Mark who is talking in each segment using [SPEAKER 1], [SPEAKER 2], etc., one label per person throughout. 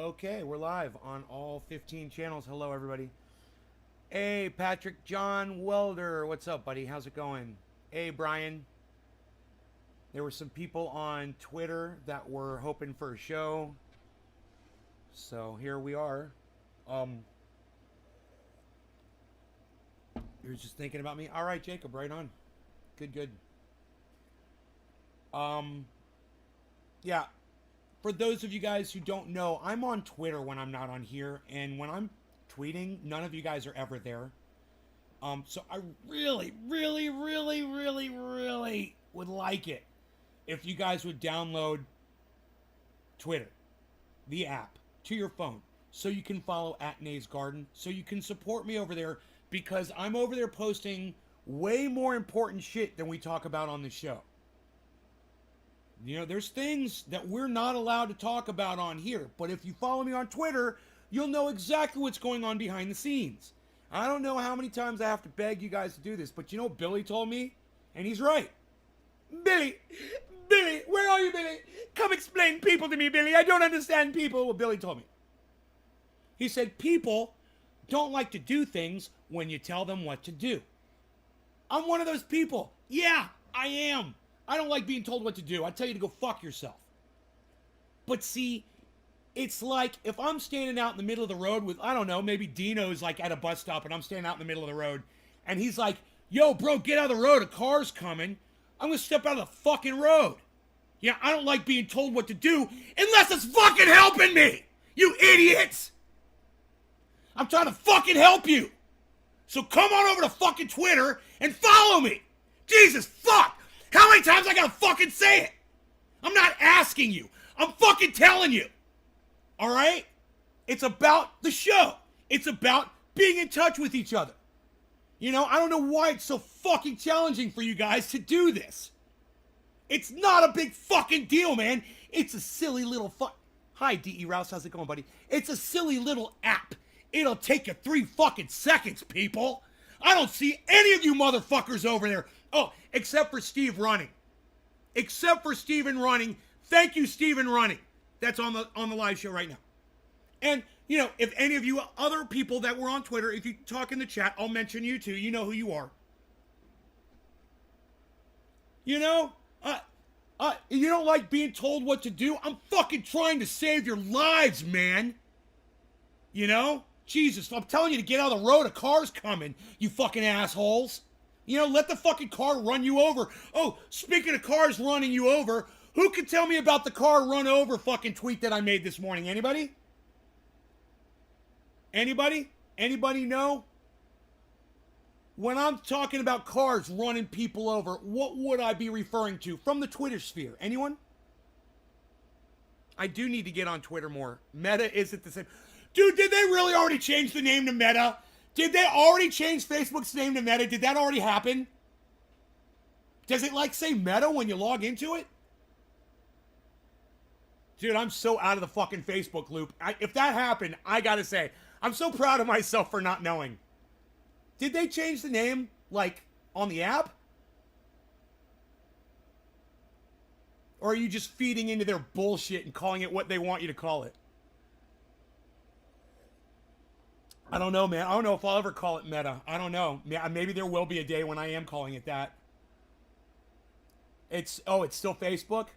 [SPEAKER 1] Okay, we're live on all 15 channels. Hello, everybody. Hey, Patrick John Welder. What's up, buddy? How's it going? Hey, Brian. There were some people on Twitter that were hoping for a show. So here we are. You're just thinking about me? All right, Jacob, right on. Good. Yeah. For those of you guys who don't know, I'm on Twitter when I'm not on here, and when I'm tweeting, none of you guys are ever there. So I really would like it if you guys would download Twitter, the app, to your phone, so you can follow @NaysGarden, so you can support me over there, because I'm over there posting way more important shit than we talk about on the show. You know, there's things that we're not allowed to talk about on here. But if you follow me on Twitter, you'll know exactly what's going on behind the scenes. I don't know how many times I have to beg you guys to do this, but you know what Billy told me? And he's right. Billy, where are you, Billy? Come explain people to me, Billy. I don't understand people. Well, Billy told me. He said people don't like to do things when you tell them what to do. I'm one of those people. Yeah, I am. I don't like being told what to do. I tell you to go fuck yourself. But see, it's like if I'm standing out in the middle of the road with, I don't know, maybe Dino's like at a bus stop and I'm standing out in the middle of the road and he's like, yo, bro, get out of the road. A car's coming. I'm going to step out of the fucking road. Yeah, I don't like being told what to do unless it's fucking helping me. You idiots. I'm trying to fucking help you. So come on over to fucking Twitter and follow me. Jesus, fuck. How many times I gotta fucking say it? I'm not asking you. I'm fucking telling you. Alright? It's about the show. It's about being in touch with each other. You know, I don't know why it's so fucking challenging for you guys to do this. It's not a big fucking deal, man. It's a silly little Hi, D.E. Rouse. How's it going, buddy? It's a silly little app. It'll take you 3 fucking seconds, people. I don't see any of you motherfuckers over there. Oh, except for Steve Running. Except for Steven Running. Thank you, Steven Running. That's on the live show right now. And, you know, if any of you other people that were on Twitter, if you talk in the chat, I'll mention you too. You know who you are. You know? You don't like being told what to do? I'm fucking trying to save your lives, man. You know? Jesus, I'm telling you to get out of the road. A car's coming, you fucking assholes. You know, let the fucking car run you over. Oh, speaking of cars running you over, who can tell me about the car run over fucking tweet that I made this morning? Anybody? Anybody? Anybody know? When I'm talking about cars running people over, what would I be referring to from the Twitter sphere? Anyone? I do need to get on Twitter more. Meta isn't the same. Dude, did they really already change the name to Meta? Did they already change Facebook's name to Meta? Did that already happen? Does it like say Meta when you log into it? Dude, I'm so out of the fucking Facebook loop. If that happened, I gotta say, I'm so proud of myself for not knowing. Did they change the name, like, on the app? Or are you just feeding into their bullshit and calling it what they want you to call it? I don't know, man. I don't know if I'll ever call it Meta. I don't know. Maybe there will be a day when I am calling it that. It's still Facebook?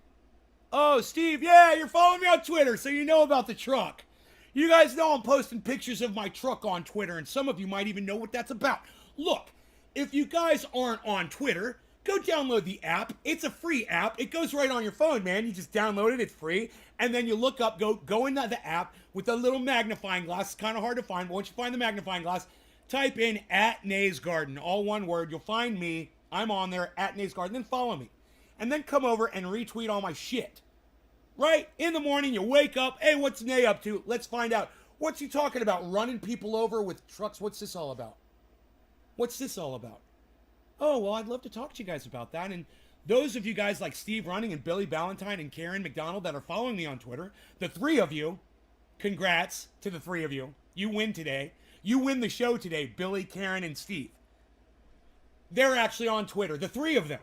[SPEAKER 1] Oh, Steve, yeah, you're following me on Twitter, so you know about the truck. You guys know I'm posting pictures of my truck on Twitter, and some of you might even know what that's about. Look, if you guys aren't on Twitter, go download the app. It's a free app. It goes right on your phone, man. You just download it. It's free. And then you look up, go into the app with a little magnifying glass. It's kind of hard to find, but once you find the magnifying glass, type in @NaysGarden, all one word. You'll find me. I'm on there, @NaysGarden. Then follow me. And then come over and retweet all my shit. Right? In the morning, you wake up. Hey, what's Nay up to? Let's find out. What's he talking about? Running people over with trucks? What's this all about? What's this all about? Oh, well, I'd love to talk to you guys about that. And those of you guys like Steve Running and Billy Ballantyne and Karen McDonald that are following me on Twitter, the 3 of you, congrats to the 3 of you. You win today. You win the show today, Billy, Karen, and Steve. They're actually on Twitter, the 3 of them.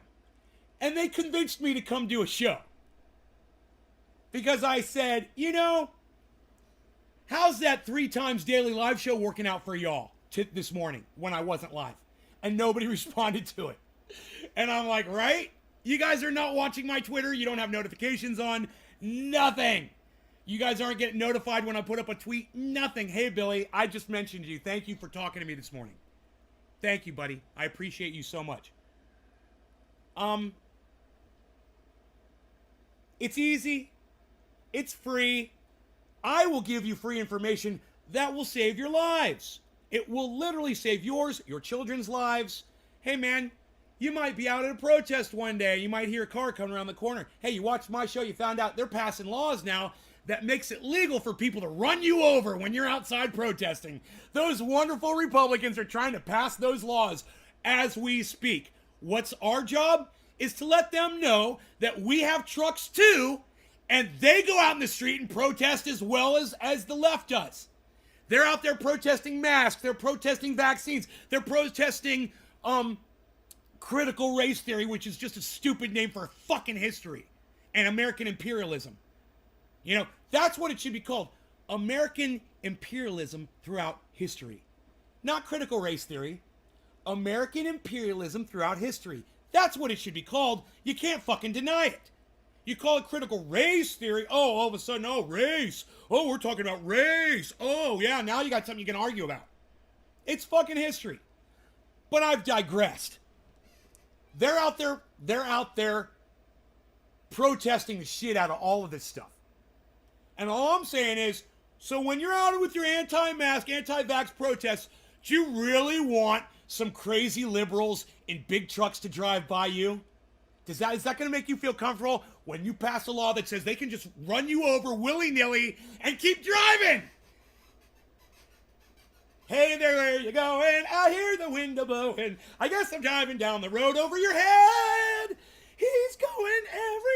[SPEAKER 1] And they convinced me to come do a show. Because I said, you know, How's that 3 times daily live show working out for y'all this morning when I wasn't live? And nobody responded to it. And I'm like, right? You guys are not watching my Twitter. You don't have notifications on. Nothing. You guys aren't getting notified when I put up a tweet. Nothing. Hey, Billy, I just mentioned you. Thank you for talking to me this morning. Thank you, buddy. I appreciate you so much. It's easy. It's free. I will give you free information that will save your lives. It will literally save yours, your children's lives. Hey, man, you might be out at a protest one day. You might hear a car coming around the corner. Hey, you watched my show. You found out they're passing laws now that makes it legal for people to run you over when you're outside protesting. Those wonderful Republicans are trying to pass those laws as we speak. What's our job? Is to let them know that we have trucks too, and they go out in the street and protest as well as the left does. They're out there protesting masks. They're protesting vaccines. They're protesting critical race theory, which is just a stupid name for fucking history and American imperialism. You know, that's what it should be called. American imperialism throughout history. Not critical race theory. American imperialism throughout history. That's what it should be called. You can't fucking deny it. You call it critical race theory. Oh, all of a sudden, oh, race. Oh, we're talking about race. Oh, yeah, now you got something you can argue about. It's fucking history. But I've digressed. They're out there protesting the shit out of all of this stuff. And all I'm saying is, so when you're out with your anti-mask, anti-vax protests, do you really want some crazy liberals in big trucks to drive by you? Is that going to make you feel comfortable when you pass a law that says they can just run you over willy-nilly and keep driving? Hey there, where you going? I hear the window blowing. I guess I'm driving down the road over your head. He's going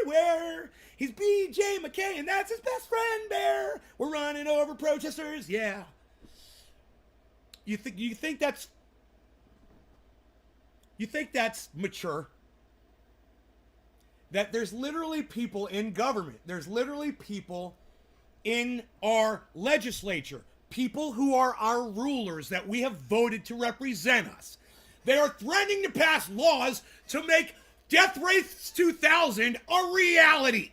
[SPEAKER 1] everywhere. He's B.J. McKay, and that's his best friend, Bear. We're running over protesters. Yeah. You think that's mature? That there's literally people in government. There's literally people in our legislature. People who are our rulers that we have voted to represent us. They are threatening to pass laws to make Death Race 2000 a reality.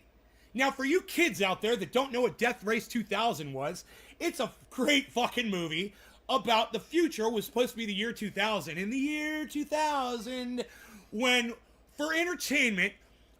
[SPEAKER 1] Now, for you kids out there that don't know what Death Race 2000 was, it's a great fucking movie about the future. It was supposed to be the year 2000. In the year 2000, when, for entertainment,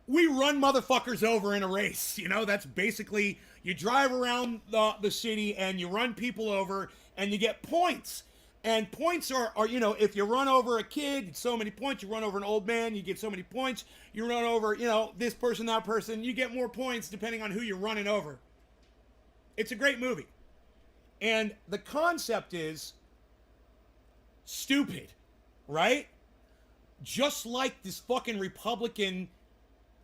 [SPEAKER 1] we run motherfuckers over in a race. You know, that's basically, you drive around the city and you run people over and you get points. And points are, you know, if you run over a kid, it's so many points. You run over an old man, you get so many points. You run over, you know, this person, that person, you get more points depending on who you're running over. It's a great movie. And the concept is stupid, right? Just like this fucking Republican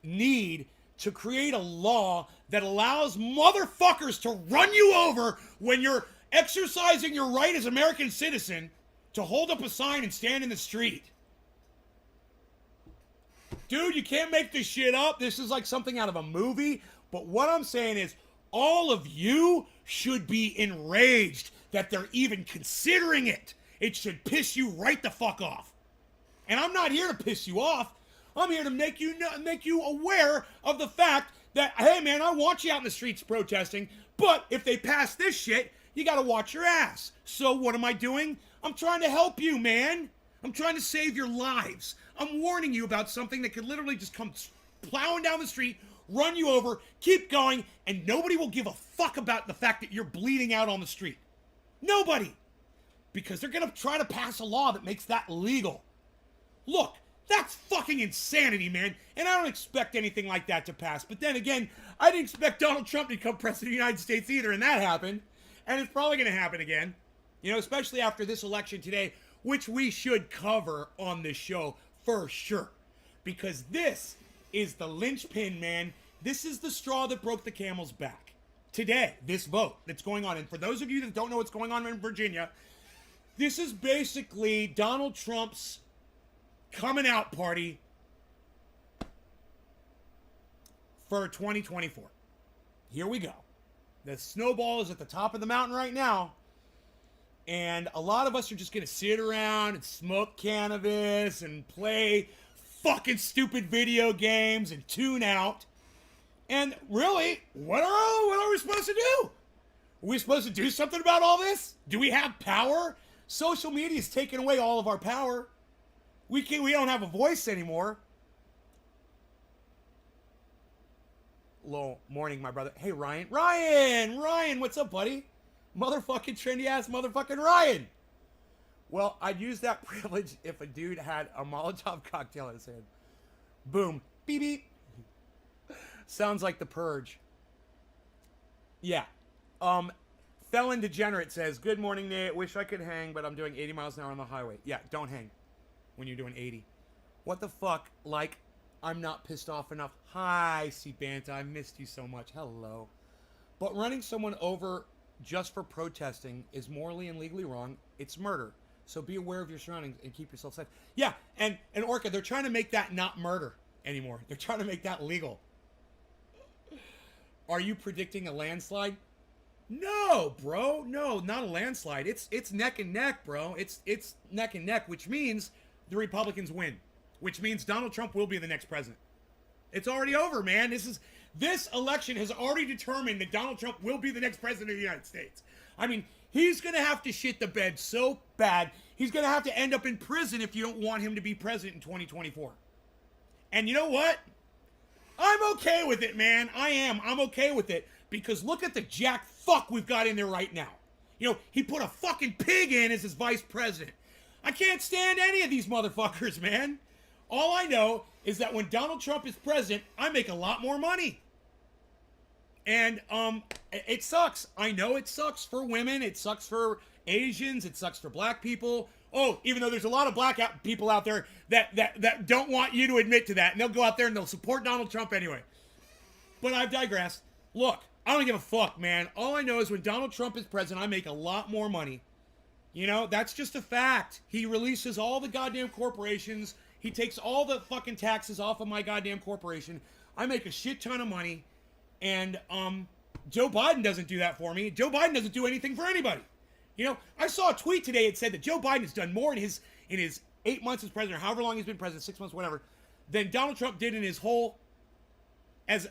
[SPEAKER 1] need to create a law that allows motherfuckers to run you over when you're exercising your right as American citizen to hold up a sign and stand in the street. Dude, you can't make this shit up. This is like something out of a movie. But what I'm saying is, all of you should be enraged that they're even considering it. It should piss you right the fuck off. And I'm not here to piss you off. I'm here to make you aware of the fact that, hey man, I want you out in the streets protesting, but if they pass this shit, you gotta watch your ass. So what am I doing? I'm trying to help you, man. I'm trying to save your lives. I'm warning you about something that could literally just come plowing down the street, run you over, keep going, and nobody will give a fuck about the fact that you're bleeding out on the street. Nobody. Because they're gonna try to pass a law that makes that legal. Look, that's fucking insanity, man. And I don't expect anything like that to pass. But then again, I didn't expect Donald Trump to become president of the United States either, and that happened. And it's probably going to happen again. You know, especially after this election today, which we should cover on this show for sure. Because this is the linchpin, man. This is the straw that broke the camel's back. Today, this vote that's going on. And for those of you that don't know what's going on in Virginia, this is basically Donald Trump's coming out party for 2024. Here we go. The snowball is at the top of the mountain right now. And a lot of us are just going to sit around and smoke cannabis and play fucking stupid video games and tune out. And really, what are we supposed to do? Are we supposed to do something about all this? Do we have power? Social media is taking away all of our power. We don't have a voice anymore. Hello, morning, my brother. Hey, Ryan. Ryan, what's up, buddy? Motherfucking trendy ass motherfucking Ryan. Well, I'd use that privilege if a dude had a Molotov cocktail in his hand. Boom. Beep beep. Sounds like The Purge. Yeah. Felon Degenerate says, good morning, Nate. Wish I could hang, but I'm doing 80 miles an hour on the highway. Yeah, don't hang when you're doing 80. What the fuck? Like, I'm not pissed off enough. Hi, C-Banta. I missed you so much. Hello. But running someone over just for protesting is morally and legally wrong. It's murder. So be aware of your surroundings and keep yourself safe. Yeah, and Orca, they're trying to make that not murder anymore. They're trying to make that legal. Are you predicting a landslide? No, bro. No, not a landslide. It's neck and neck, bro. It's neck and neck, which means the Republicans win. Which means Donald Trump will be the next president. It's already over, man. This election has already determined that Donald Trump will be the next president of the United States. I mean, he's going to have to shit the bed so bad, he's going to have to end up in prison if you don't want him to be president in 2024. And you know what? I'm okay with it, man. I am. I'm okay with it. Because look at the jack fuck we've got in there right now. You know, he put a fucking pig in as his vice president. I can't stand any of these motherfuckers, man. All I know is that when Donald Trump is president, I make a lot more money. And it sucks. I know it sucks for women. It sucks for Asians. It sucks for black people. Oh, even though there's a lot of black people out there that don't want you to admit to that. And they'll go out there and they'll support Donald Trump anyway. But I've digressed. Look, I don't give a fuck, man. All I know is when Donald Trump is president, I make a lot more money. You know, that's just a fact. He releases all the goddamn corporations. He takes all the fucking taxes off of my goddamn corporation. I make a shit ton of money. And Joe Biden doesn't do that for me. Joe Biden doesn't do anything for anybody. You know, I saw a tweet today. It said that Joe Biden has done more in his 8 months as president, or however long he's been president, 6 months, whatever, than Donald Trump did in his whole as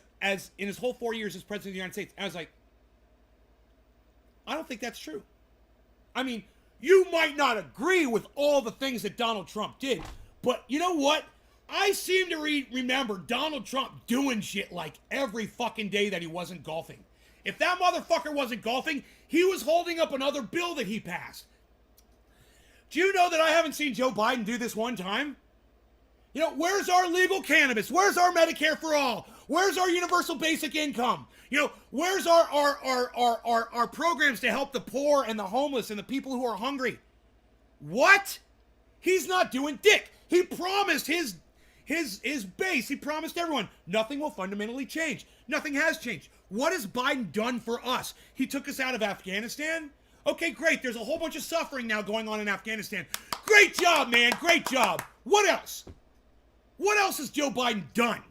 [SPEAKER 1] in his whole 4 years as president of the United States. And I was like, I don't think that's true. I mean, you might not agree with all the things that Donald Trump did, but you know what? I seem to remember Donald Trump doing shit like every fucking day that he wasn't golfing. If that motherfucker wasn't golfing, he was holding up another bill that he passed. Do you know that I haven't seen Joe Biden do this one time? You know, where's our legal cannabis? Where's our Medicare for all? Where's our universal basic income? You know, where's our programs to help the poor and the homeless and the people who are hungry? What? He's not doing dick. He promised his base. He promised everyone nothing will fundamentally change. Nothing has changed. What has Biden done for us? He took us out of Afghanistan. Okay, great. There's a whole bunch of suffering now going on in Afghanistan. Great job, man. Great job. What else? What else has Joe Biden done?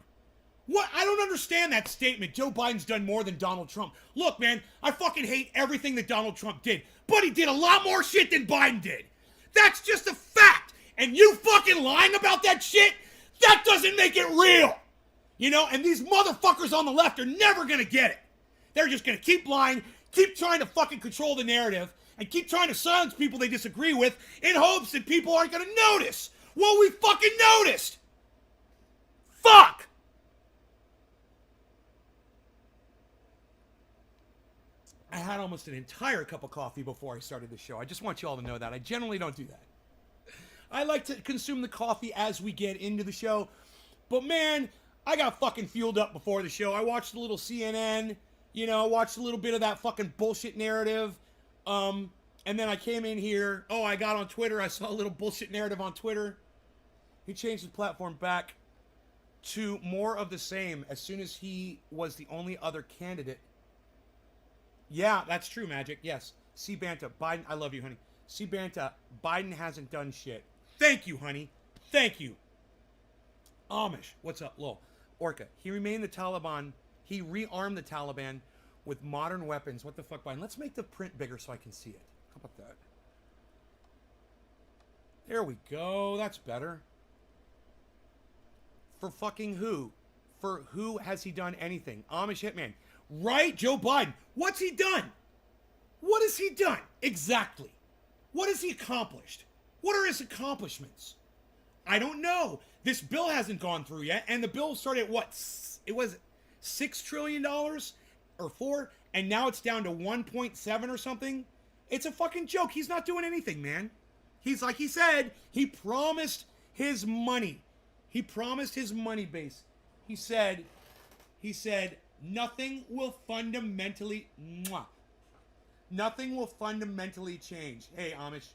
[SPEAKER 1] What? I don't understand that statement. Joe Biden's done more than Donald Trump. Look, man, I fucking hate everything that Donald Trump did, but he did a lot more shit than Biden did. That's just a fact. And you fucking lying about that shit, that doesn't make it real. You know, and these motherfuckers on the left are never gonna get it. They're just gonna keep lying, keep trying to fucking control the narrative, and keep trying to silence people they disagree with in hopes that people aren't gonna notice. Well, we fucking noticed. Fuck! I had almost an entire cup of coffee before I started the show. I just want you all to know that. I generally don't do that. I like to consume the coffee as we get into the show. But man, I got fucking fueled up before the show. I watched a little CNN, you know, watched a little bit of that fucking bullshit narrative. And then I came in here. Oh, I got on Twitter. I saw a little bullshit narrative on Twitter. He changed his platform back to more of the same as soon as he was the only other candidate. Yeah, that's true, Magic. Yes. C-Banta, Biden, I love you, honey. C-Banta, Biden hasn't done shit. Thank you, honey. Thank you. Amish, what's up? Lol. Orca, he remained the Taliban. He rearmed the Taliban with modern weapons. What the fuck, Biden? Let's make the print bigger so I can see it. How about that? There we go. That's better. For fucking who? For who has he done anything? Amish Hitman. Right, Joe Biden. What's he done? What has he done? Exactly. What has he accomplished? What are his accomplishments? I don't know. This bill hasn't gone through yet, and the bill started at what? It was $6 trillion or $4, and now it's down to 1.7 or something. It's a fucking joke. He's not doing anything, man. He's like he said, he promised his money. He promised his money base. He said, nothing will fundamentally, nothing will fundamentally change. Hey, Amish,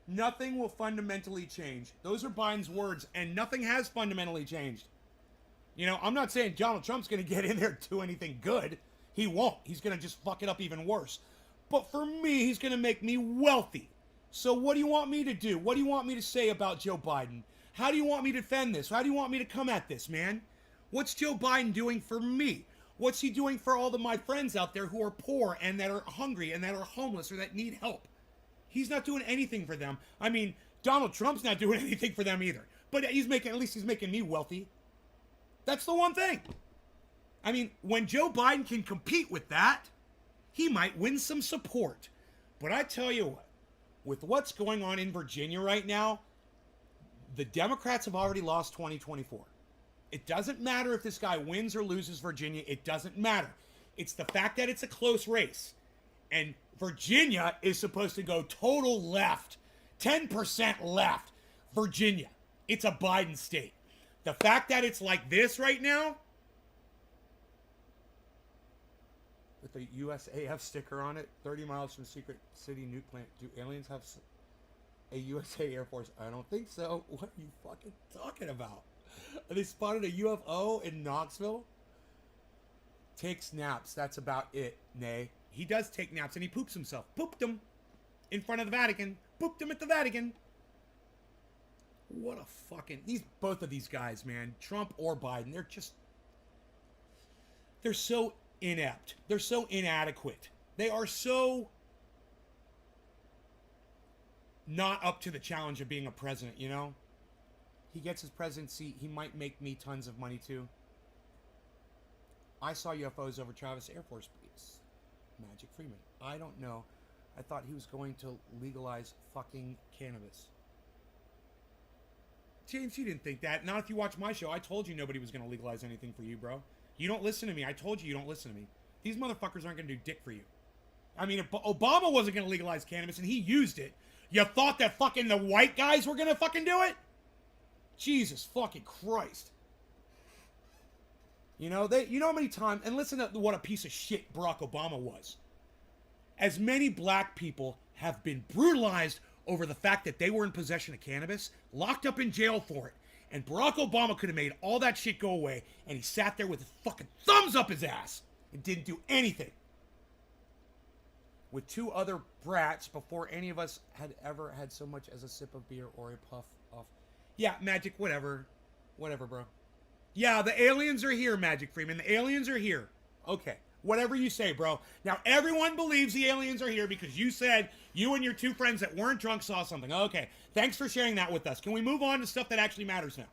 [SPEAKER 1] nothing will fundamentally change. Those are Biden's words, and nothing has fundamentally changed. You know, I'm not saying Donald Trump's going to get in there and do anything good. He won't. He's going to just fuck it up even worse. But for me, he's going to make me wealthy. So what do you want me to do? What do you want me to say about Joe Biden? How do you want me to defend this? How do you want me to come at this, man? What's Joe Biden doing for me? What's he doing for all of my friends out there who are poor and that are hungry and that are homeless or that need help? He's not doing anything for them. I mean, Donald Trump's not doing anything for them either. But at least he's making me wealthy. That's the one thing. I mean, when Joe Biden can compete with that, he might win some support. But I tell you what, with what's going on in Virginia right now, the Democrats have already lost 2024. It doesn't matter if this guy wins or loses Virginia. It doesn't matter. It's the fact that it's a close race. And Virginia is supposed to go total left. 10% left. Virginia. It's a Biden state. The fact that it's like this right now, with the USAF sticker on it, 30 miles from Secret City nuke plant, do aliens have a USA Air Force? I don't think so. What are you fucking talking about? They spotted a UFO in Knoxville? Takes naps. That's about it, Nay. He does take naps and he poops himself. Pooped him in front of the Vatican. Pooped him at the Vatican. What a fucking... both of these guys, man. Trump or Biden. They're so inept. They're so inadequate. They are so not up to the challenge of being a president, you know? He gets his presidency. He might make me tons of money, too. I saw UFOs over Travis Air Force Base. Magic Freeman. I don't know. I thought he was going to legalize fucking cannabis. James, you didn't think that. Not if you watch my show. I told you nobody was going to legalize anything for you, bro. You don't listen to me. I told you don't listen to me. These motherfuckers aren't going to do dick for you. I mean, if Obama wasn't going to legalize cannabis and he used it, you thought that fucking the white guys were going to fucking do it? Jesus fucking Christ. You know how many times, and listen to what a piece of shit Barack Obama was. As many black people have been brutalized over the fact that they were in possession of cannabis, locked up in jail for it. And Barack Obama could have made all that shit go away, and he sat there with his fucking thumbs up his ass and didn't do anything. With two other brats before any of us had ever had so much as a sip of beer or a puff of... Yeah, Magic, whatever. Whatever, bro. Yeah, the aliens are here, Magic Freeman. The aliens are here. Okay. Whatever you say, bro. Now, everyone believes the aliens are here because you said you and your two friends that weren't drunk saw something. Okay. Thanks for sharing that with us. Can we move on to stuff that actually matters now?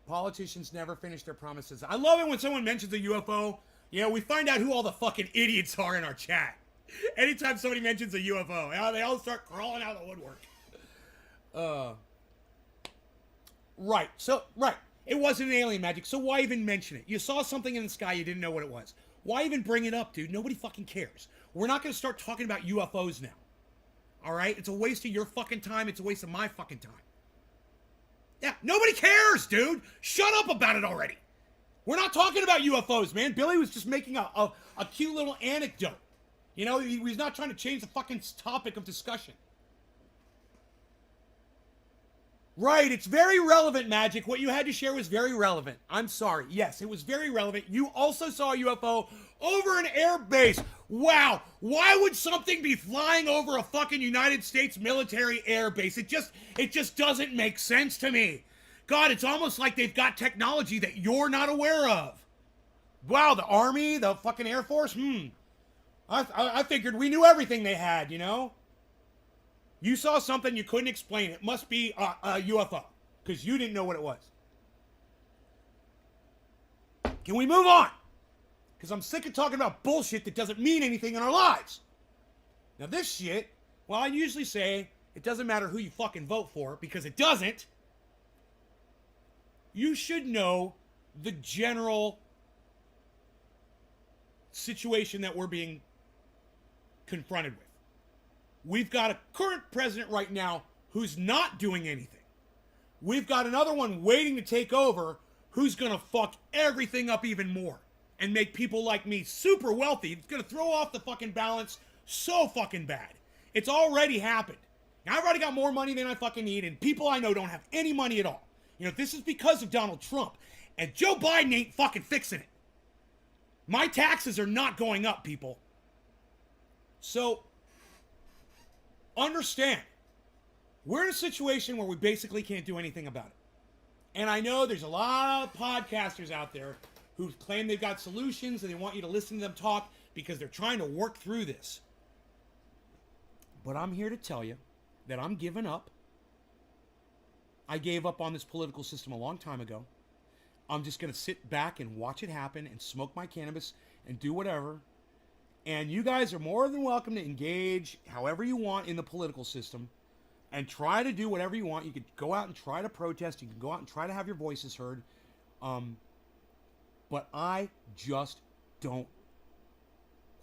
[SPEAKER 1] Politicians never finish their promises. I love it when someone mentions a UFO. You know, we find out who all the fucking idiots are in our chat. Anytime somebody mentions a UFO, they all start crawling out of the woodwork. Right. It wasn't an alien, Magic, so why even mention it? You saw something in the sky, you didn't know what it was. Why even bring it up, dude? Nobody fucking cares. We're not going to start talking about UFOs now. All right? It's a waste of your fucking time. It's a waste of my fucking time. Yeah, nobody cares, dude. Shut up about it already. We're not talking about UFOs, man. Billy was just making a cute little anecdote. You know, he was not trying to change the fucking topic of discussion. Right, it's very relevant, Magic. What you had to share was very relevant. I'm sorry. Yes, it was very relevant. You also saw a UFO over an air base. Wow. Why would something be flying over a fucking United States military air base? It just doesn't make sense to me. God, it's almost like they've got technology that you're not aware of. Wow, the Army, the fucking Air Force, I figured we knew everything they had, you know? You saw something you couldn't explain. It must be a UFO because you didn't know what it was. Can we move on? Because I'm sick of talking about bullshit that doesn't mean anything in our lives. Now this shit, well, I usually say it doesn't matter who you fucking vote for because it doesn't. You should know the general situation that we're being confronted with. We've got a current president right now who's not doing anything. We've got another one waiting to take over who's going to fuck everything up even more and make people like me super wealthy. It's going to throw off the fucking balance so fucking bad. It's already happened. Now, I've already got more money than I fucking need, and people I know don't have any money at all. You know, this is because of Donald Trump. And Joe Biden ain't fucking fixing it. My taxes are not going up, people. So, understand, we're in a situation where we basically can't do anything about it. And I know there's a lot of podcasters out there who claim they've got solutions and they want you to listen to them talk because they're trying to work through this. But I'm here to tell you that I'm giving up. I gave up on this political system a long time ago. I'm just going to sit back and watch it happen and smoke my cannabis and do whatever. And you guys are more than welcome to engage however you want in the political system and try to do whatever you want. You could go out and try to protest. You can go out and try to have your voices heard. But I just don't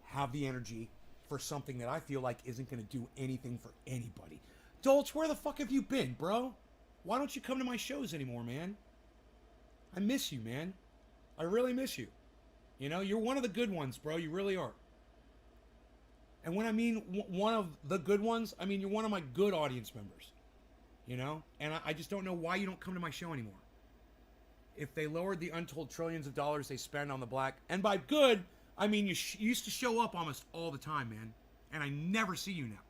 [SPEAKER 1] have the energy for something that I feel like isn't going to do anything for anybody. Dolch, where the fuck have you been, bro? Why don't you come to my shows anymore, man? I miss you, man. I really miss you. You know, you're one of the good ones, bro. You really are. And when I mean one of the good ones, I mean you're one of my good audience members. You know? And I just don't know why you don't come to my show anymore. If they lowered the untold trillions of dollars they spend on the black, and by good, I mean you used to show up almost all the time, man. And I never see you now.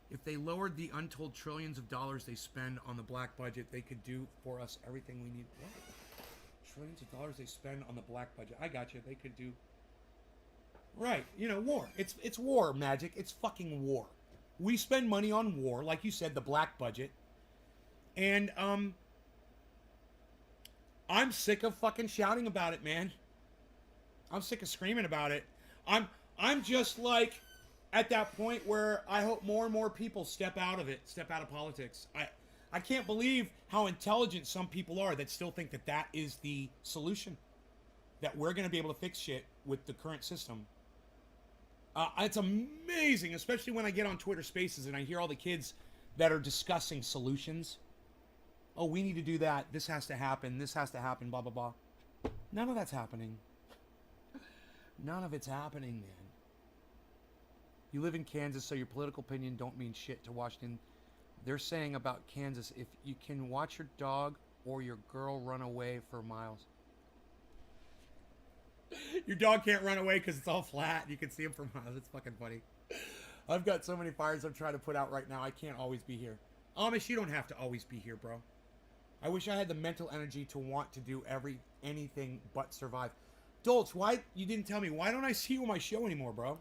[SPEAKER 1] If they lowered the untold trillions of dollars they spend on the black budget, they could do for us everything we need. What? Trillions of dollars they spend on the black budget. I got you. They could do... Right. You know, war. It's war, Magic. It's fucking war. We spend money on war, like you said, the black budget. And, I'm sick of fucking shouting about it, man. I'm sick of screaming about it. I'm just like... at that point where I hope more and more people step out of it, step out of politics. I can't believe how intelligent some people are that still think that that is the solution. That we're going to be able to fix shit with the current system. It's amazing, especially when I get on Twitter Spaces and I hear all the kids that are discussing solutions. Oh, we need to do that. This has to happen. This has to happen, blah, blah, blah. None of that's happening. None of it's happening, man. You live in Kansas, so your political opinion don't mean shit to Washington. They're saying about Kansas, if you can watch your dog or your girl run away for miles. Your dog can't run away because it's all flat. You can see him for miles. It's fucking funny. I've got so many fires I'm trying to put out right now. I can't always be here. Amish, you don't have to always be here, bro. I wish I had the mental energy to want to do anything but survive. Dolch, why you didn't tell me? Why don't I see you on my show anymore, bro?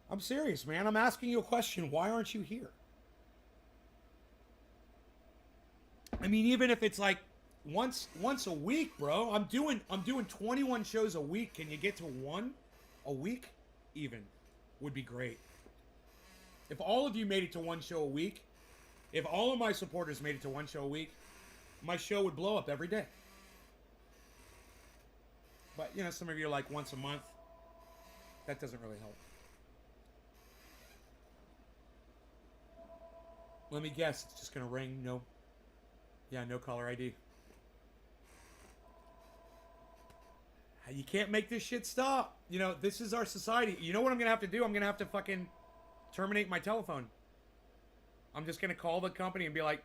[SPEAKER 1] I'm serious, man. I'm asking you a question. Why aren't you here? I mean, even if it's like once a week, bro. I'm doing 21 shows a week. Can you get to one a week? Even would be great. If all of you made it to one show a week, if all of my supporters made it to one show a week, my show would blow up every day. But, you know, some of you are like once a month. That doesn't really help. Let me guess, it's just going to ring. No. Yeah, no caller ID. You can't make this shit stop. You know, this is our society. You know what I'm going to have to do? I'm going to have to fucking terminate my telephone. I'm just going to call the company and be like,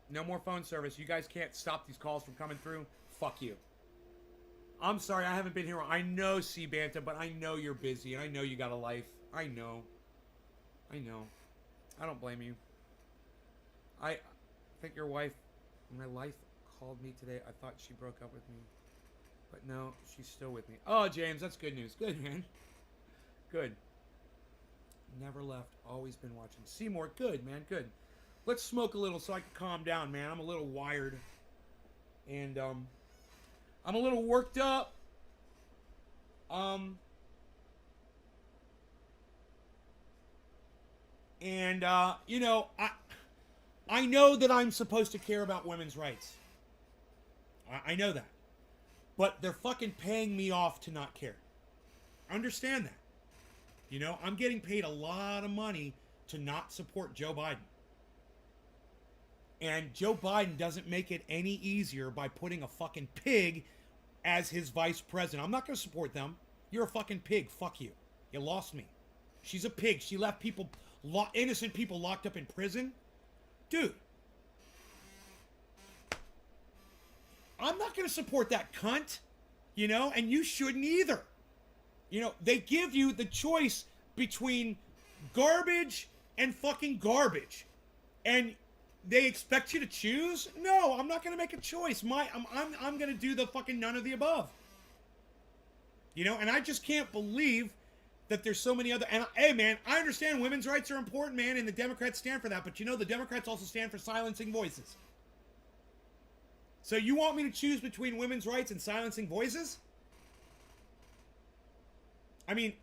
[SPEAKER 1] no more phone service. You guys can't stop these calls from coming through. Fuck you. I'm sorry, I haven't been here. I know, C-Banta, but I know you're busy, and I know you got a life. I know. I don't blame you. I think your wife, my wife called me today. I thought she broke up with me. But no, she's still with me. Oh, James, that's good news. Good, man. Good. Never left. Always been watching. Seymour, good, man. Good. Let's smoke a little so I can calm down, man. I'm a little wired. And, I'm a little worked up. You know, I know that I'm supposed to care about women's rights. I know that. But they're fucking paying me off to not care. Understand that. You know, I'm getting paid a lot of money to not support Joe Biden. And Joe Biden doesn't make it any easier by putting a fucking pig as his vice president. I'm not going to support them. You're a fucking pig. Fuck you. You lost me. She's a pig. She left people, innocent people locked up in prison. Dude. I'm not going to support that cunt, you know, and you shouldn't either. You know, they give you the choice between garbage and fucking garbage. And they expect you to choose? No, I'm not going to make a choice. I'm going to do the fucking none of the above. You know, and I just can't believe that there's so many other... And, hey, man, I understand women's rights are important, man, and the Democrats stand for that. But, you know, the Democrats also stand for silencing voices. So you want me to choose between women's rights and silencing voices? I mean,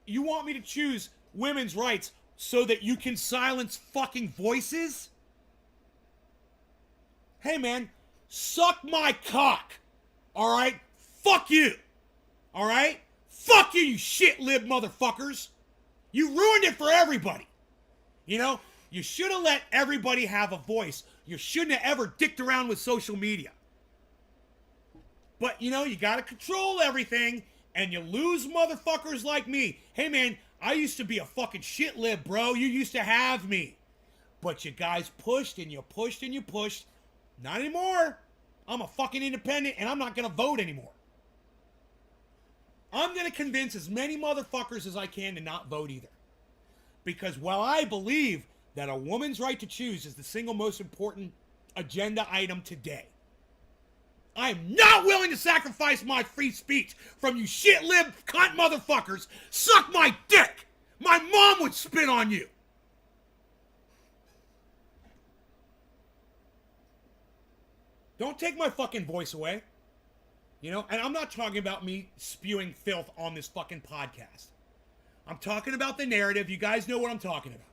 [SPEAKER 1] you want me to choose women's rights so that you can silence fucking voices? Hey, man, suck my cock. All right? Fuck you. All right? Fuck you, you shit-lib motherfuckers. You ruined it for everybody. You know? You should have let everybody have a voice. You shouldn't have ever dicked around with social media. But, you know, you got to control everything, and you lose motherfuckers like me. Hey, man, I used to be a fucking shit lib, bro. You used to have me. But you guys pushed, and you pushed, and you pushed. Not anymore. I'm a fucking independent, and I'm not going to vote anymore. I'm going to convince as many motherfuckers as I can to not vote either. Because while I believe that a woman's right to choose is the single most important agenda item today, I am not willing to sacrifice my free speech from you shit-lib cunt motherfuckers. Suck my dick! My mom would spit on you! Don't take my fucking voice away. You know, and I'm not talking about me spewing filth on this fucking podcast. I'm talking about the narrative. You guys know what I'm talking about.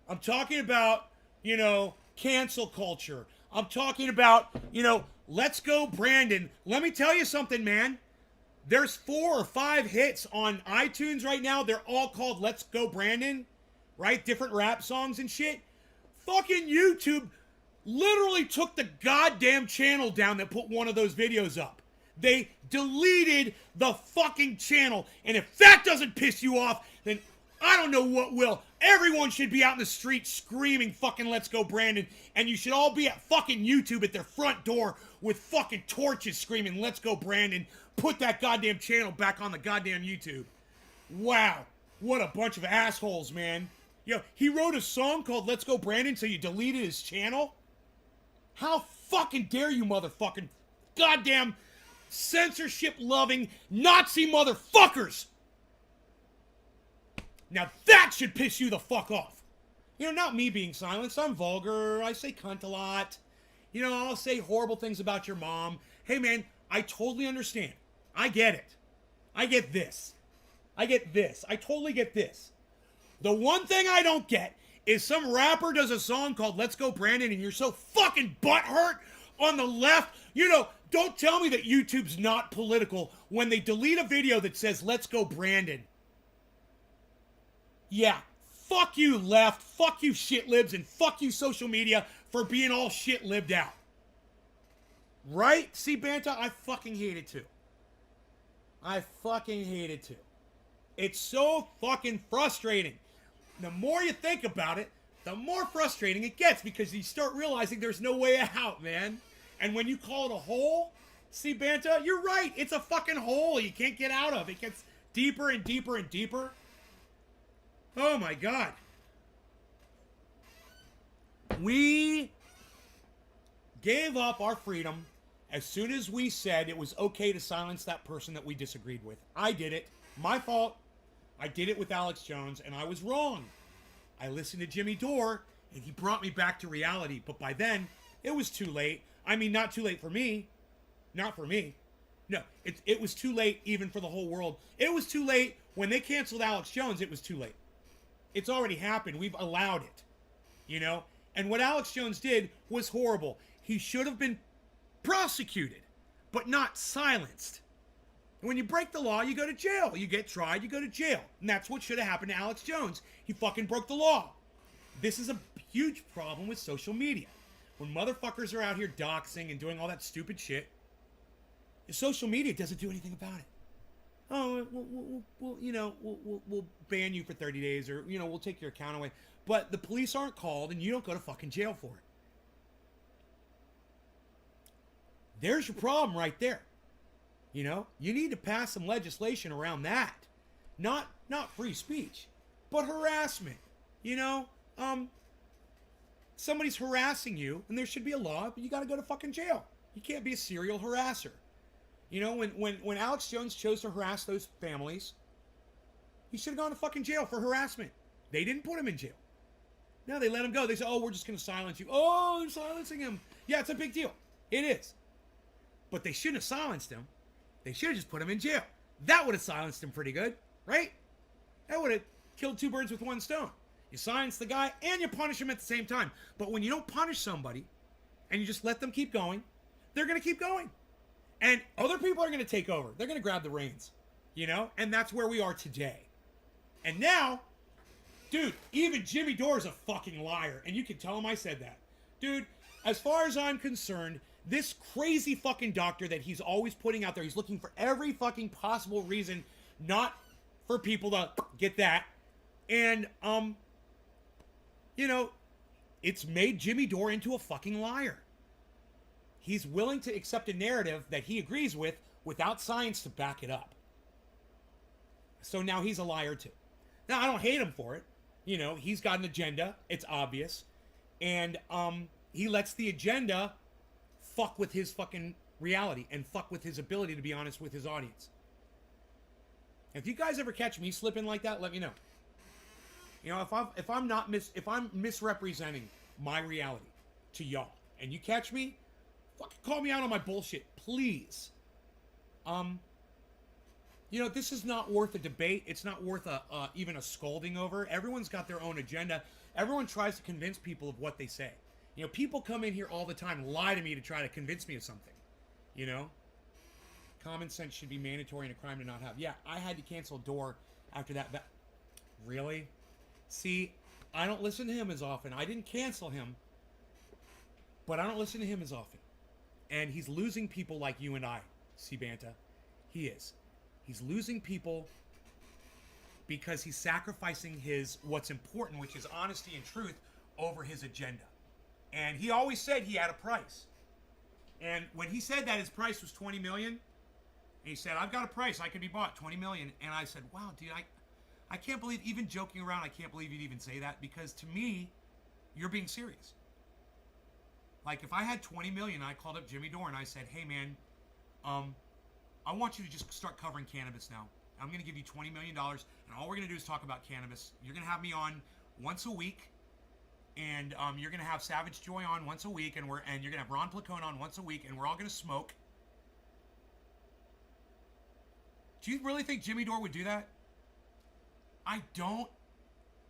[SPEAKER 1] I'm talking about, you know, cancel culture. I'm talking about, you know, let's go Brandon. Let me tell you something, man. There's 4 or 5 hits on iTunes right now. They're all called Let's Go Brandon, right? Different rap songs and shit. Fucking YouTube literally took the goddamn channel down that put one of those videos up. They deleted the fucking channel. And if that doesn't piss you off, then I don't know what will. Everyone should be out in the street screaming fucking Let's Go Brandon. And you should all be at fucking YouTube at their front door with fucking torches screaming Let's Go Brandon. Put that goddamn channel back on the goddamn YouTube. Wow. What a bunch of assholes, man. Yo, he wrote a song called Let's Go Brandon, so you deleted his channel? How fucking dare you, motherfucking goddamn censorship-loving Nazi motherfuckers! Now that should piss you the fuck off. You know, not me being silenced. I'm vulgar. I say cunt a lot. You know, I'll say horrible things about your mom. Hey, man, I totally understand. I get it. I get this. I get this. I totally get this. The one thing I don't get is some rapper does a song called Let's Go Brandon and you're so fucking butthurt on the left. You know, don't tell me that YouTube's not political when they delete a video that says Let's Go Brandon. Yeah, fuck you left, fuck you shit libs, and fuck you social media for being all shit lived out. Right? See, Banta, I fucking hate it too. I fucking hate it too. It's so fucking frustrating. The more you think about it, the more frustrating it gets because you start realizing there's no way out, man. And when you call it a hole, see, Banta, you're right. It's a fucking hole you can't get out of. It gets deeper and deeper and deeper. Oh my God. We gave up our freedom as soon as we said it was okay to silence that person that we disagreed with. I did it. My fault. I did it with Alex Jones, and I was wrong. I listened to Jimmy Dore, and he brought me back to reality. But by then, it was too late. I mean, not too late for me. Not for me. No, it was too late even for the whole world. It was too late when they canceled Alex Jones. It was too late. It's already happened. We've allowed it, you know? And what Alex Jones did was horrible. He should have been prosecuted, but not silenced. When you break the law, you go to jail. You get tried, you go to jail. And that's what should have happened to Alex Jones. He fucking broke the law. This is a huge problem with social media. When motherfuckers are out here doxing and doing all that stupid shit, social media doesn't do anything about it. Oh, we'll ban you for 30 days, or, we'll take your account away. But the police aren't called, and you don't go to fucking jail for it. There's your problem right there. You need to pass some legislation around that. Not free speech, but harassment. Somebody's harassing you, and there should be a law, but you got to go to fucking jail. You can't be a serial harasser. When Alex Jones chose to harass those families, he should have gone to fucking jail for harassment. They didn't put him in jail. No, they let him go. They said, oh, we're just going to silence you. Oh, they're silencing him. Yeah, it's a big deal. It is. But they shouldn't have silenced him. They should have just put him in jail. That would have silenced him pretty good, right? That would have killed two birds with one stone. You silence the guy and you punish him at the same time. But when you don't punish somebody and you just let them keep going, they're going to keep going. And other people are going to take over. They're going to grab the reins, And that's where we are today. And now, dude, even Jimmy Dore is a fucking liar. And you can tell him I said that. Dude, as far as I'm concerned, this crazy fucking doctor that he's always putting out there, he's looking for every fucking possible reason not for people to get that. And, it's made Jimmy Dore into a fucking liar. He's willing to accept a narrative that he agrees with without science to back it up. So now he's a liar too. Now, I don't hate him for it. He's got an agenda. It's obvious. And he lets the agenda fuck with his fucking reality and fuck with his ability to be honest with his audience. If you guys ever catch me slipping like that, let me know. If I'm misrepresenting my reality to y'all, and you catch me, fucking call me out on my bullshit, please. This is not worth a debate. It's not worth even a scolding over. Everyone's got their own agenda. Everyone tries to convince people of what they say. People come in here all the time, lie to me to try to convince me of something. Common sense should be mandatory and a crime to not have. Yeah, I had to cancel Dore after that. Really? See, I don't listen to him as often. I didn't cancel him, but I don't listen to him as often. And he's losing people like you and I, C-Banta. He is. He's losing people because he's sacrificing what's important, which is honesty and truth, over his agenda. And he always said he had a price. And when he said that his price was $20 million, he said, I've got a price. I can be bought, $20 million. And I said, wow, dude, I can't believe, even joking around, I can't believe you'd even say that, because to me, you're being serious. Like, if I had $20 million, I called up Jimmy Dore and I said, hey, man, I want you to just start covering cannabis now. I'm going to give you $20 million, and all we're going to do is talk about cannabis. You're going to have me on once a week, and you're going to have Savage Joy on once a week, and you're going to have Ron Placone on once a week, and we're all going to smoke. Do you really think Jimmy Dore would do that? I don't,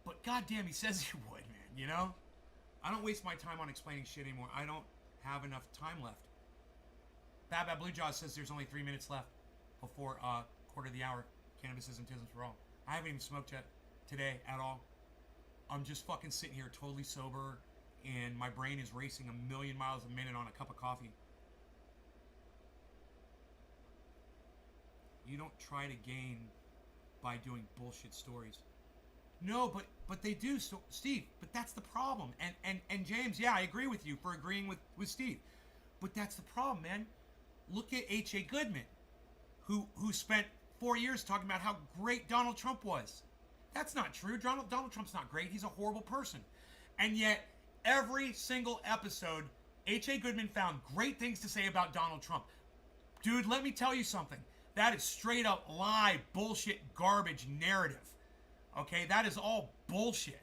[SPEAKER 1] but goddamn, he says he would, man, I don't waste my time on explaining shit anymore. I don't have enough time left. Bad Blue Jaws says there's only 3 minutes left before quarter of the hour. Cannabis isn't for all. I haven't even smoked yet today at all. I'm just fucking sitting here totally sober, and my brain is racing 1,000,000 miles a minute on a cup of coffee. You don't try to gain by doing bullshit stories. No, but they do, so, Steve. But that's the problem. And James, yeah, I agree with you for agreeing with Steve. But that's the problem, man. Look at H.A. Goodman, who spent 4 years talking about how great Donald Trump was. That's not true. Donald Trump's not great. He's a horrible person. And yet, every single episode, H.A. Goodman found great things to say about Donald Trump. Dude, let me tell you something. That is straight up lie, bullshit, garbage narrative. Okay, that is all bullshit.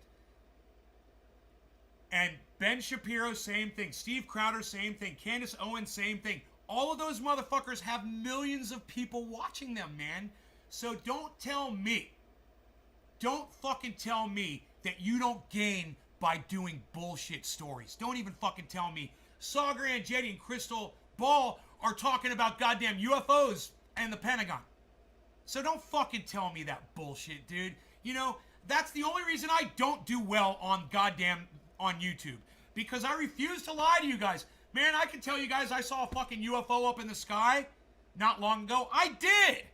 [SPEAKER 1] And Ben Shapiro, same thing. Steve Crowder, same thing. Candace Owens, same thing. All of those motherfuckers have millions of people watching them, man. So don't fucking tell me that you don't gain by doing bullshit stories. Don't even fucking tell me Sagar Andretti and Crystal Ball are talking about goddamn UFOs and the Pentagon. So don't fucking tell me that bullshit, dude. You know, that's the only reason I don't do well on YouTube. Because I refuse to lie to you guys. Man, I can tell you guys I saw a fucking UFO up in the sky not long ago. I did.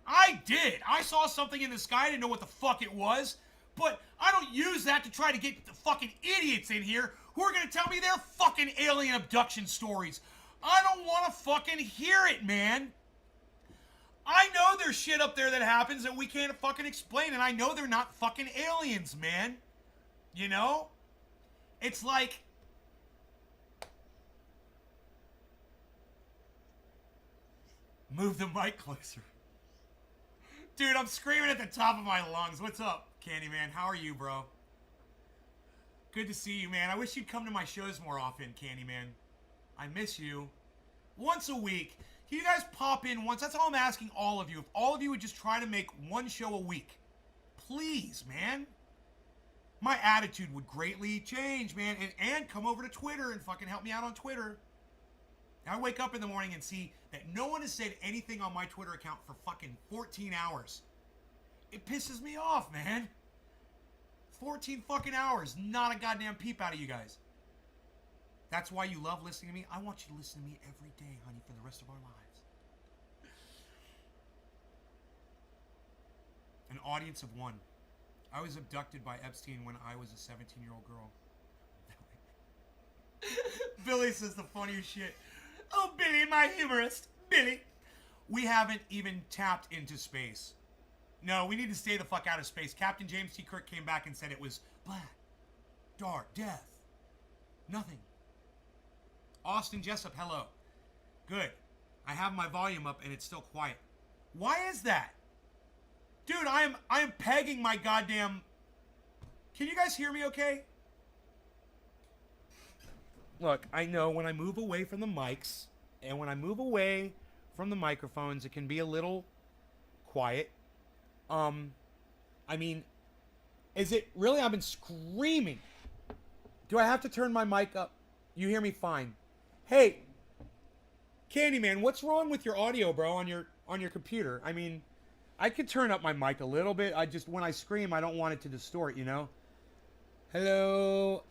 [SPEAKER 1] I saw something in the sky. I didn't know what the fuck it was. But I don't use that to try to get the fucking idiots in here who are going to tell me their fucking alien abduction stories. I don't want to fucking hear it, man. I know there's shit up there that happens that we can't fucking explain, and I know they're not fucking aliens, man. You know? It's like... Move the mic closer. Dude, I'm screaming at the top of my lungs. What's up, Candyman? How are you, bro? Good to see you, man. I wish you'd come to my shows more often, Candyman. I miss you. Once a week. Can you guys pop in once? That's all I'm asking all of you. If all of you would just try to make one show a week. Please, man. My attitude would greatly change, man. And come over to Twitter and fucking help me out on Twitter. I wake up in the morning and see that no one has said anything on my Twitter account for fucking 14 hours. It pisses me off, man. 14 fucking hours. Not a goddamn peep out of you guys. That's why you love listening to me. I want you to listen to me every day, honey, for the rest of our lives. An audience of one. I was abducted by Epstein when I was a 17-year-old girl. Billy says the funniest shit. Oh, Billy, my humorist. Billy. We haven't even tapped into space. No, we need to stay the fuck out of space. Captain James T. Kirk came back and said it was black, dark, death, nothing. Austin Jessup, hello. Good. I have my volume up and it's still quiet. Why is that? Dude, I am pegging my goddamn... Can you guys hear me okay? Look, I know when I move away from the mics and when I move away from the microphones, it can be a little quiet. I mean, is it really? I've been screaming. Do I have to turn my mic up? You hear me fine. Hey, Candyman, what's wrong with your audio, bro, on your computer? I mean, I could turn up my mic a little bit. I just, when I scream, I don't want it to distort, you know? Hello?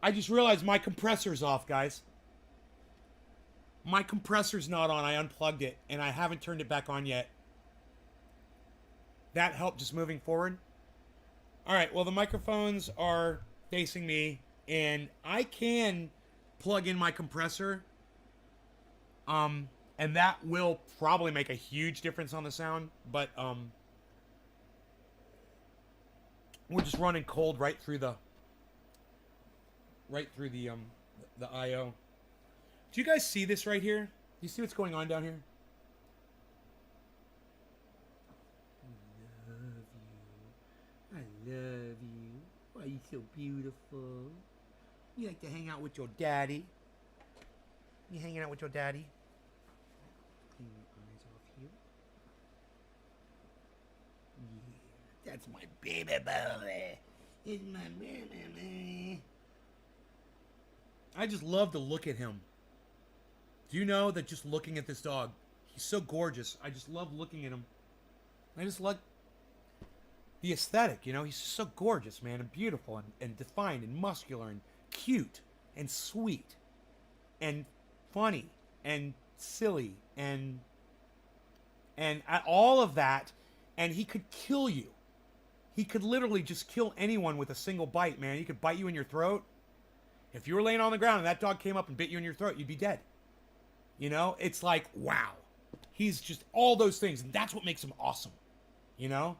[SPEAKER 1] I just realized my compressor's off, guys. My compressor's not on. I unplugged it, and I haven't turned it back on yet. That helped just moving forward? All right, well, the microphones are facing me, and I can plug in my compressor. And that will probably make a huge difference on the sound, but we're just running cold right through the IO. Do you guys see this right here? Do you see what's going on down here? I love you. Why are you so beautiful? You like to hang out with your daddy? You hanging out with your daddy? Clean your eyes off here. Yeah, that's my baby boy. It's my baby boy. I just love to look at him. Do you know that just looking at this dog, he's so gorgeous. I just love looking at him. I just like the aesthetic, you know? He's just so gorgeous, man, and beautiful and defined and muscular and cute and sweet and funny and silly and all of that, and he could kill you. He could literally just kill anyone with a single bite, man. He could bite you in your throat. If you were laying on the ground and that dog came up and bit you in your throat, you'd be dead. You know? It's like, wow. He's just all those things, and that's what makes him awesome. You know?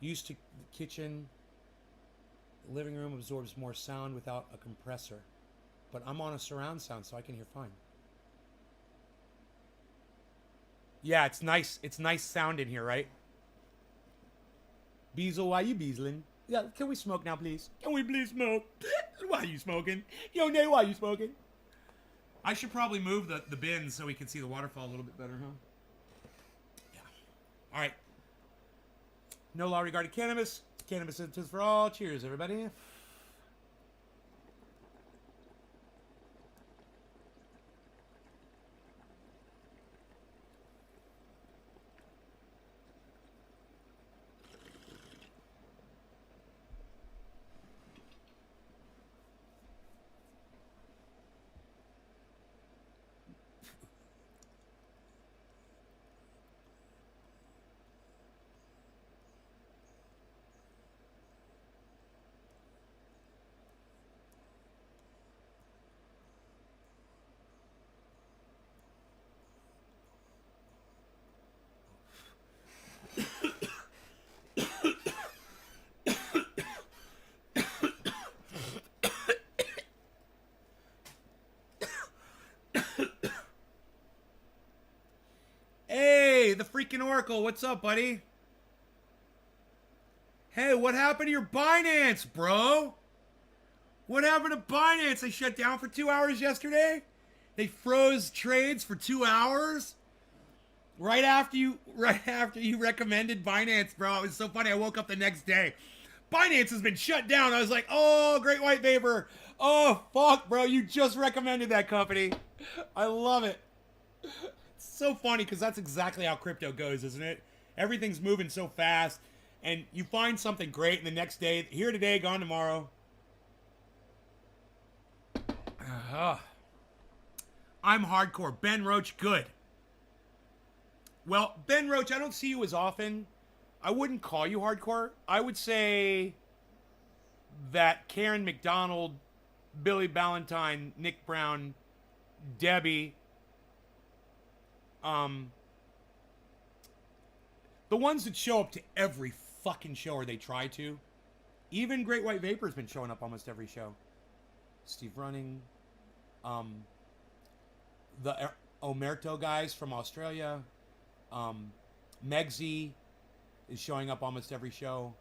[SPEAKER 1] Used to the kitchen, living room absorbs more sound without a compressor. But I'm on a surround sound, so I can hear fine. Yeah, it's nice. It's nice sound in here, right? Beazle, why you beazling? Yeah, can we smoke now, please? Can we please smoke? Why are you smoking? Yo, Nay, why are you smoking? I should probably move the bins so we can see the waterfall a little bit better, huh? Yeah. All right. No law regarding cannabis. Cannabis is for all. Cheers, everybody. Hey, the freaking Oracle. What's up, buddy? Hey, what happened to your Binance, bro? What happened to Binance? They shut down for 2 hours yesterday? They froze trades for 2 hours? Right after you recommended Binance, bro. It was so funny. I woke up the next day. Binance has been shut down. I was like, oh, Great White Vapor. Oh, fuck, bro. You just recommended that company. I love it. It's so funny because that's exactly how crypto goes, isn't it? Everything's moving so fast, and you find something great, and the next day, here today, gone tomorrow. I'm hardcore. Ben Roach, good. Well, Ben Roach, I don't see you as often. I wouldn't call you hardcore. I would say that Karen McDonald, Billy Ballantyne, Nick Brown, Debbie, the ones that show up to every fucking show, or they try to. Even Great White Vapor's been showing up almost every show. Steve Running, the Omerto guys from Australia, Megsy is showing up almost every show.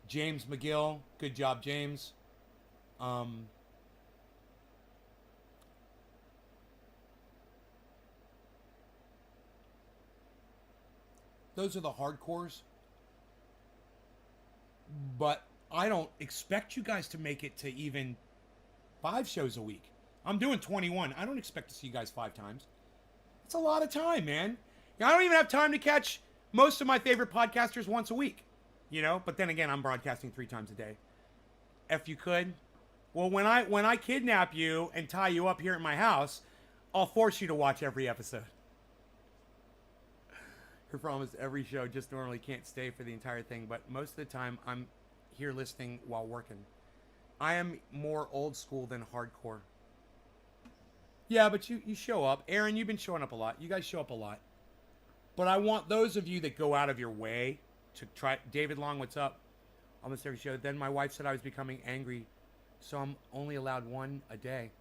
[SPEAKER 1] James McGill, good job, James. Those are the hardcores. But I don't expect you guys to make it to even 5 shows a week. I'm doing 21. I don't expect to see you guys 5 times. It's a lot of time, man. I don't even have time to catch most of my favorite podcasters once a week. You know, but then again, I'm broadcasting 3 times a day. If you could. Well, when I kidnap you and tie you up here at my house, I'll force you to watch every episode. Her problem is every show just normally can't stay for the entire thing, but most of the time I'm here listening while working. I am more old school than hardcore. Yeah, but you show up. Aaron, you've been showing up a lot. You guys show up a lot. But I want those of you that go out of your way to try. David Long, what's up? Almost every show. Then my wife said I was becoming angry, so I'm only allowed 1 a day.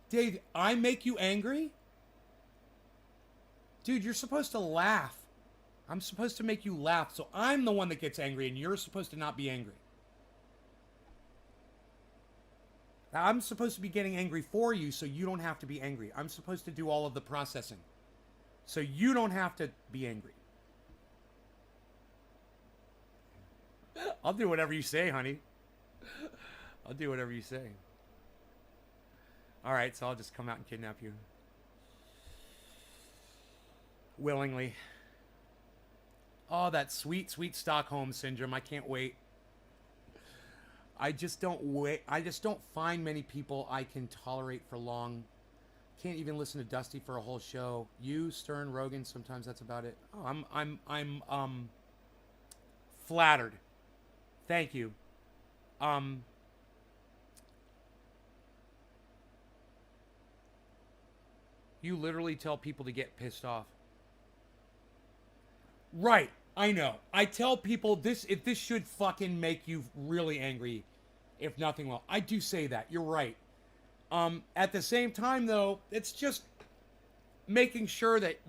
[SPEAKER 1] Dave, I make you angry? Dude, you're supposed to laugh. I'm supposed to make you laugh, so I'm the one that gets angry, and you're supposed to not be angry. I'm supposed to be getting angry for you, so you don't have to be angry. I'm supposed to do all of the processing, so you don't have to be angry. I'll do whatever you say, honey. I'll do whatever you say. All right, so I'll just come out and kidnap you. Willingly. Oh, that sweet, sweet Stockholm syndrome. I can't wait. I just don't find many people I can tolerate for long. Can't even listen to Dusty for a whole show. You, Stern, Rogan, sometimes that's about it. Oh, I'm flattered. Thank you. You literally tell people to get pissed off. Right. I know. I tell people this, if this should fucking make you really angry, if nothing will. I do say that. You're right. At the same time though, it's just making sure that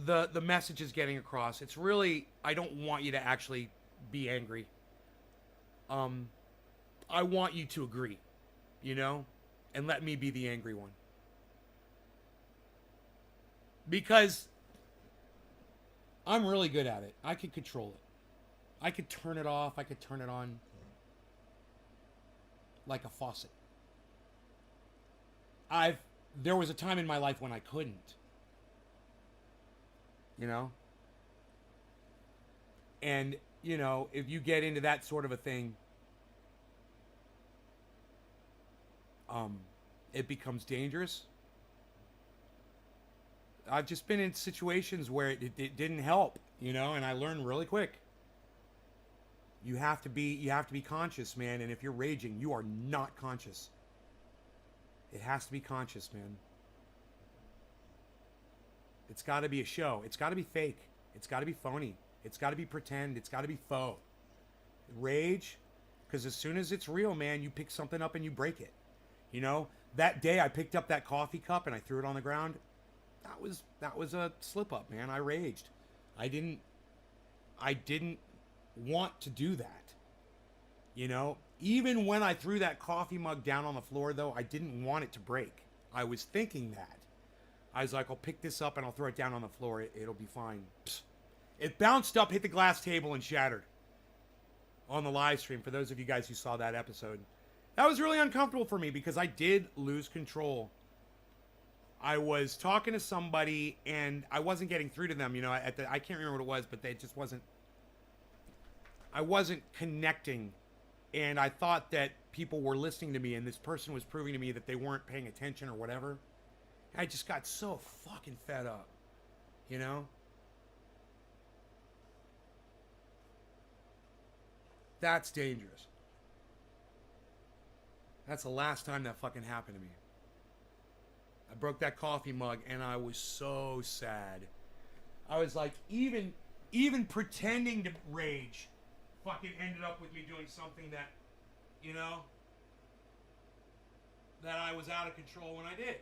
[SPEAKER 1] the message is getting across. It's really, I don't want you to actually be angry. Um I want you to agree, you know? And let me be the angry one. Because I'm really good at it. I can control it. I could turn it off, I could turn it on like a faucet. I've There was a time in my life when I couldn't, you know? And, you know, if you get into that sort of a thing, um it becomes dangerous. I've just been in situations where it didn't help, you know, and I learned really quick. You have to be conscious, man, and if you're raging, you are not conscious. It has to be conscious, man. It's got to be a show. It's got to be fake. It's got to be phony. It's got to be pretend. It's got to be faux. Rage, because as soon as it's real, man, you pick something up and you break it. You know, that day I picked up that coffee cup and I threw it on the ground. That was a slip up, man. I raged. I didn't want to do that. You know, even when I threw that coffee mug down on the floor though, I didn't want it to break. I was thinking that. I was like, I'll pick this up and I'll throw it down on the floor. It'll be fine. Psst. It bounced up, hit the glass table, and shattered on the live stream. For those of you guys who saw that episode, that was really uncomfortable for me because I did lose control. I was talking to somebody and I wasn't getting through to them. You know, I can't remember what it was, but they just wasn't. I wasn't connecting, and I thought that people were listening to me, and this person was proving to me that they weren't paying attention or whatever. I just got so fucking fed up, you know? That's dangerous. That's the last time that fucking happened to me. I broke that coffee mug and I was so sad. I was like, even pretending to rage fucking ended up with me doing something that, you know, that I was out of control when I did.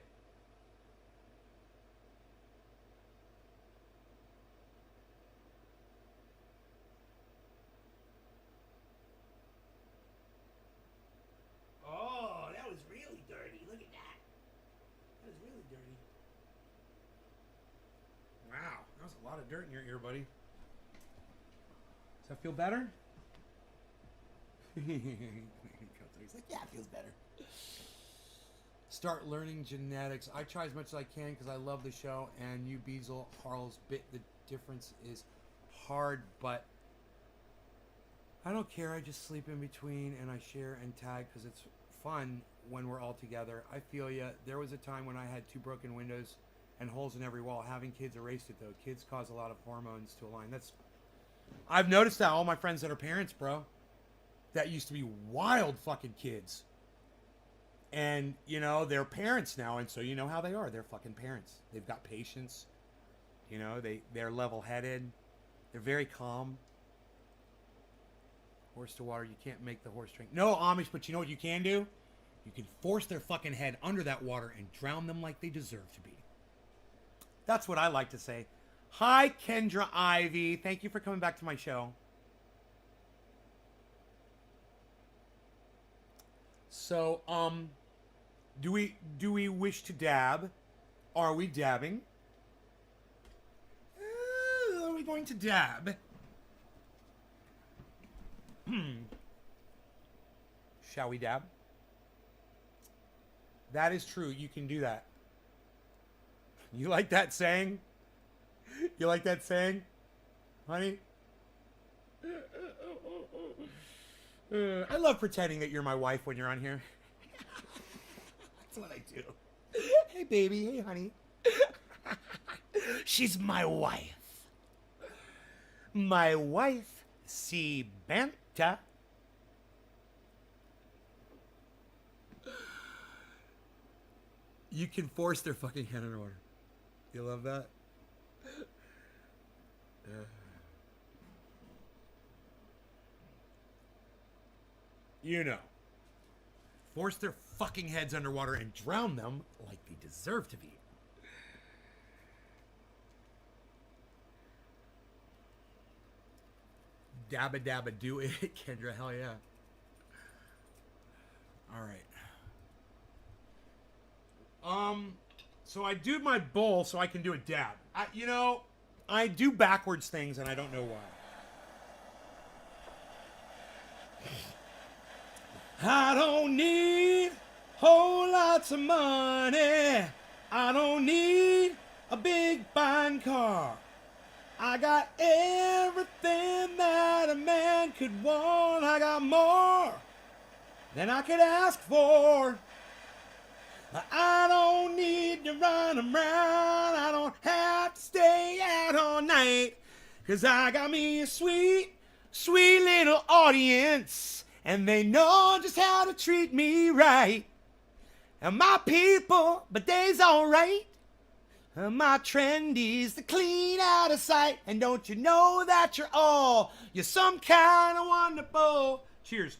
[SPEAKER 1] Oh, that was really dirty. Look at that. That was really dirty. Wow, that was a lot of dirt in your ear, buddy. Does that feel better? He's like, yeah, it feels better. Start learning genetics. I try as much as I can because I love the show. And you, Beazle, Harl's bit. The difference is hard, but I don't care. I just sleep in between and I share and tag because it's fun when we're all together. I feel ya. There was a time when I had 2 broken windows and holes in every wall. Having kids erased it though. Kids cause a lot of hormones to align. I've noticed that all my friends that are parents, bro, that used to be wild fucking kids. And, you know, they're parents now, and so you know how they are. They're fucking parents. They've got patience. You know, they're level-headed. They're very calm. Horse to water, you can't make the horse drink. No, Amish, but you know what you can do? You can force their fucking head under that water and drown them like they deserve to be. That's what I like to say. Hi, Kendra Ivy. Thank you for coming back to my show. So, do we wish to dab? Are we dabbing? Are we going to dab? Shall we dab? That is true. You can do that. You like that saying? You like that saying? Honey? I love pretending that you're my wife when you're on here. That's what I do. Hey, baby. Hey, honey. She's my wife. My wife, Banta. You can force their fucking head underwater. You love that? You know. Force their fucking heads underwater and drown them like they deserve to be. Dabba dabba do it, Kendra. Hell yeah. All right. So I do my bowl so I can do a dab. I do backwards things and I don't know why. I don't need whole lots of money. I don't need a big fine car. I got everything that a man could want. I got more than I could ask for. I don't need to run around. I don't have to stay out all night. 'Cause I got me a sweet, sweet little audience. And they know just how to treat me right. And my people, but they's alright. And my trendies, the clean out of sight. And don't you know that you're some kind of wonderful. Cheers.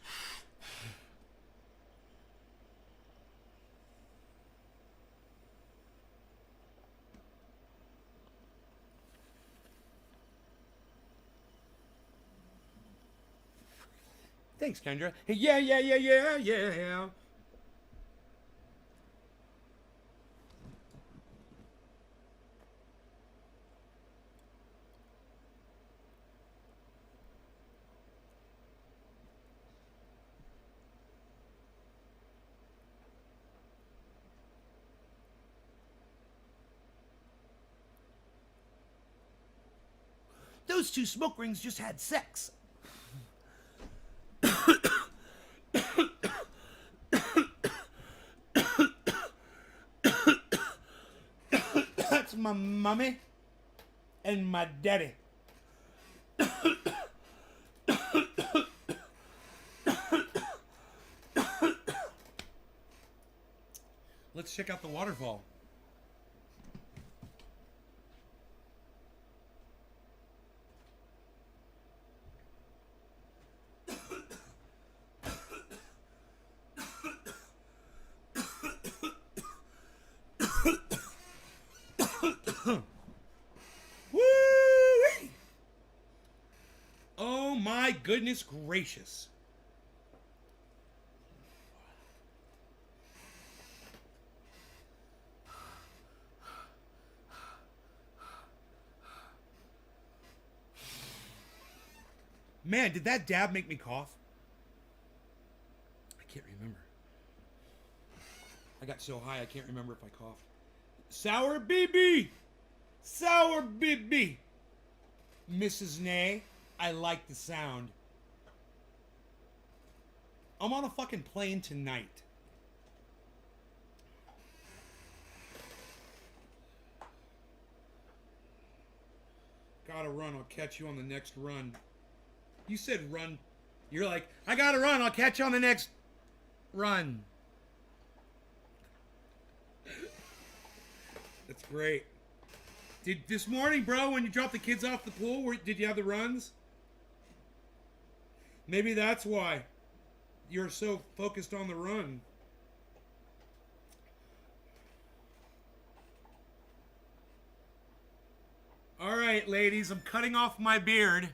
[SPEAKER 1] Thanks, Kendra. Yeah. Those two smoke rings just had sex. That's my mommy and my daddy. Let's check out the waterfall. Woo! Oh my goodness gracious. Man, did that dab make me cough? I can't remember. I got so high I can't remember if I coughed. Sour BB! Sour BB! Mrs. Nay, I like the sound. I'm on a fucking plane tonight. Gotta run, I'll catch you on the next run. You said run. You're like, I gotta run, I'll catch you on the next run. That's great. Did this morning, bro, when you dropped the kids off the pool, did you have the runs? Maybe that's why you're so focused on the run. All right, ladies, I'm cutting off my beard.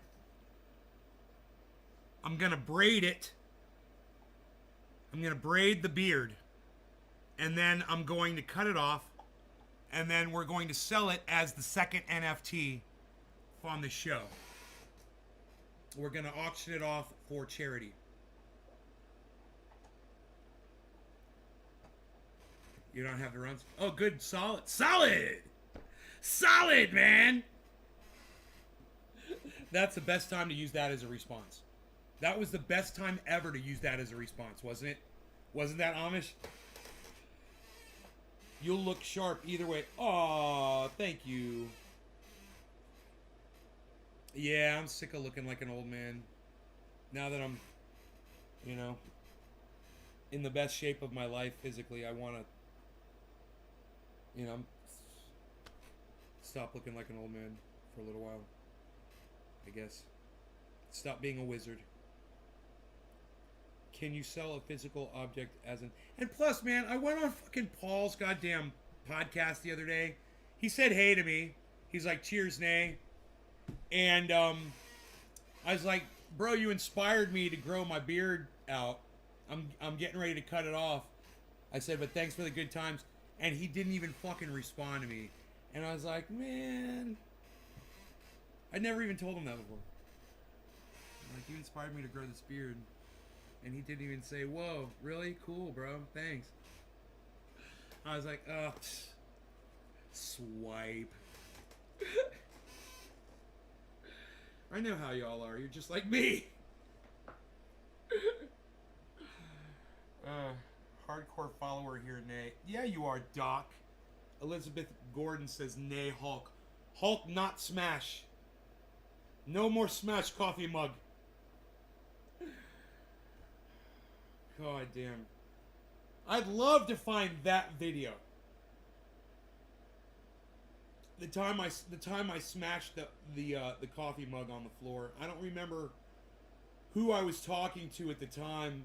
[SPEAKER 1] I'm going to braid it. I'm going to braid the beard. And then I'm going to cut it off. And then we're going to sell it as the second NFT on the show. We're going to auction it off for charity. You don't have the runs? Oh, good. Solid. Solid! Solid, man! That's the best time to use that as a response. That was the best time ever to use that as a response, wasn't it? Wasn't that Amish? You'll look sharp either way. Aw, thank you. Yeah, I'm sick of looking like an old man. Now that I'm, in the best shape of my life physically, I want to, stop looking like an old man for a little while. I guess. Stop being a wizard. Can you sell a physical object as an... And plus, man, I went on fucking Paul's goddamn podcast the other day. He said hey to me. He's like, cheers, Nay. And I was like, bro, you inspired me to grow my beard out. I'm getting ready to cut it off. I said, but thanks for the good times. And he didn't even fucking respond to me. And I was like, man, I never even told him that before. Like, you inspired me to grow this beard. And he didn't even say, whoa, really? Cool, bro. Thanks. I was like, oh, swipe. I know how y'all are. You're just like me. Hardcore follower here, Nay. Yeah, you are, Doc. Elizabeth Gordon says, nay, Hulk. Hulk, not Smash. No more Smash coffee mug. God damn. I'd love to find that video. The time I smashed the coffee mug on the floor. I don't remember who I was talking to at the time.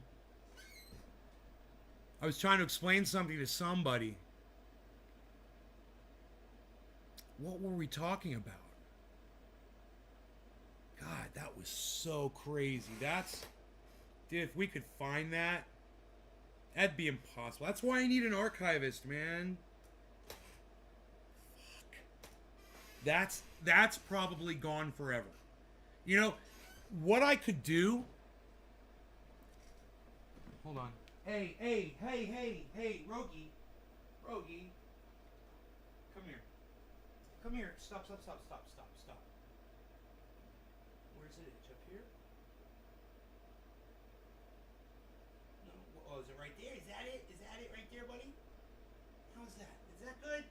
[SPEAKER 1] I was trying to explain something to somebody. What were we talking about? God, that was so crazy. Dude, if we could find that, that'd be impossible. That's why I need an archivist, man. Fuck. That's probably gone forever. You know, what I could do... Hold on. Hey, Rogi. Come here. Stop. Where's it? It's up here? No. Oh, is it right there? Is that it? Is that it right there, buddy? How's that? Is that good?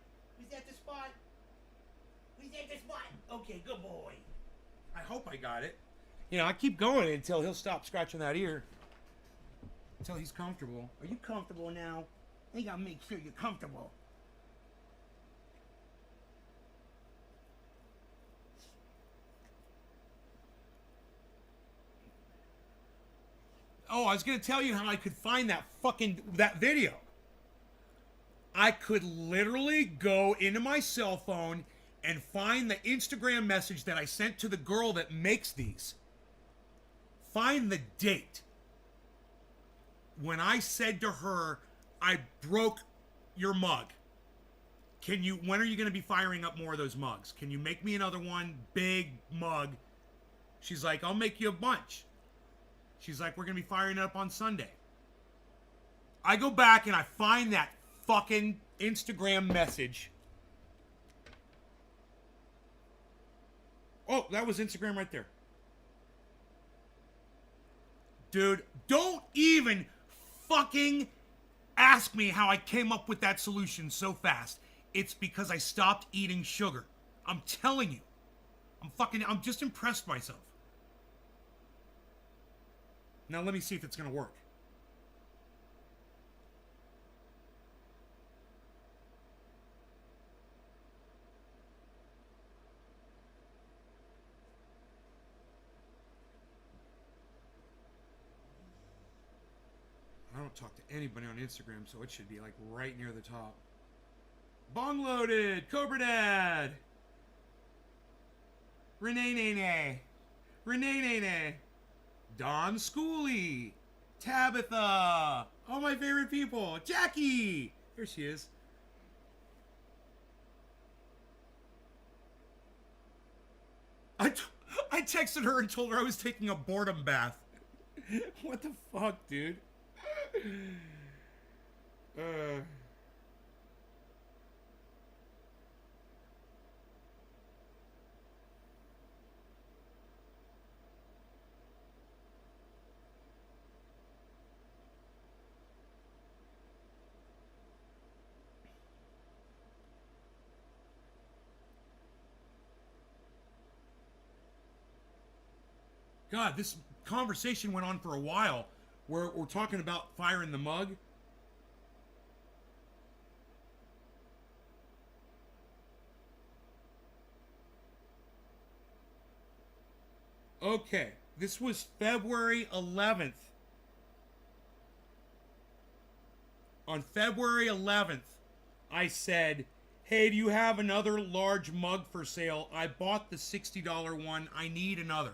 [SPEAKER 1] Is that the spot? Okay, good boy. I hope I got it. You know, I keep going until he'll stop scratching that ear. Until he's comfortable. Are you comfortable now? I gotta make sure you're comfortable. Oh, I was gonna tell you how I could find that video. I could literally go into my cell phone and find the Instagram message that I sent to the girl that makes these. Find the date. When I said to her, I broke your mug. When are you going to be firing up more of those mugs? Can you make me another one? Big mug. She's like, I'll make you a bunch. She's like, we're going to be firing it up on Sunday. I go back and I find that fucking Instagram message. Oh, that was Instagram right there. Dude, don't even fucking ask me how I came up with that solution so fast. It's because I stopped eating sugar. I'm telling you. I'm just impressed myself. Now let me see if it's gonna work. I don't talk to anybody on Instagram, so it should be like right near the top. Bong Loaded, Cobra Dad, Renee Nene, Don Schooley, Tabitha, all my favorite people, Jackie, there she is. I texted her and told her I was taking a boredom bath. What the fuck, dude? God, this conversation went on for a while. We're talking about firing the mug. Okay, this was February 11th. On February 11th, I said, hey, do you have another large mug for sale? I bought the $60 one. I need another.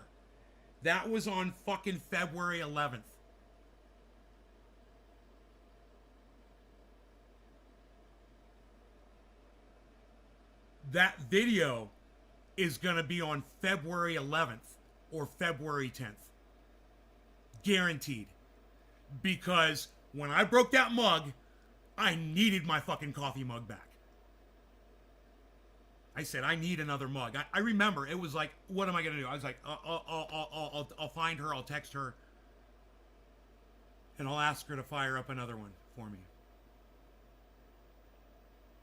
[SPEAKER 1] That was on fucking February 11th. That video is going to be on February 11th or February 10th. Guaranteed. Because when I broke that mug, I needed my fucking coffee mug back. I said, I need another mug. I remember it was like, what am I going to do? I was like, I'll find her. I'll text her. And I'll ask her to fire up another one for me.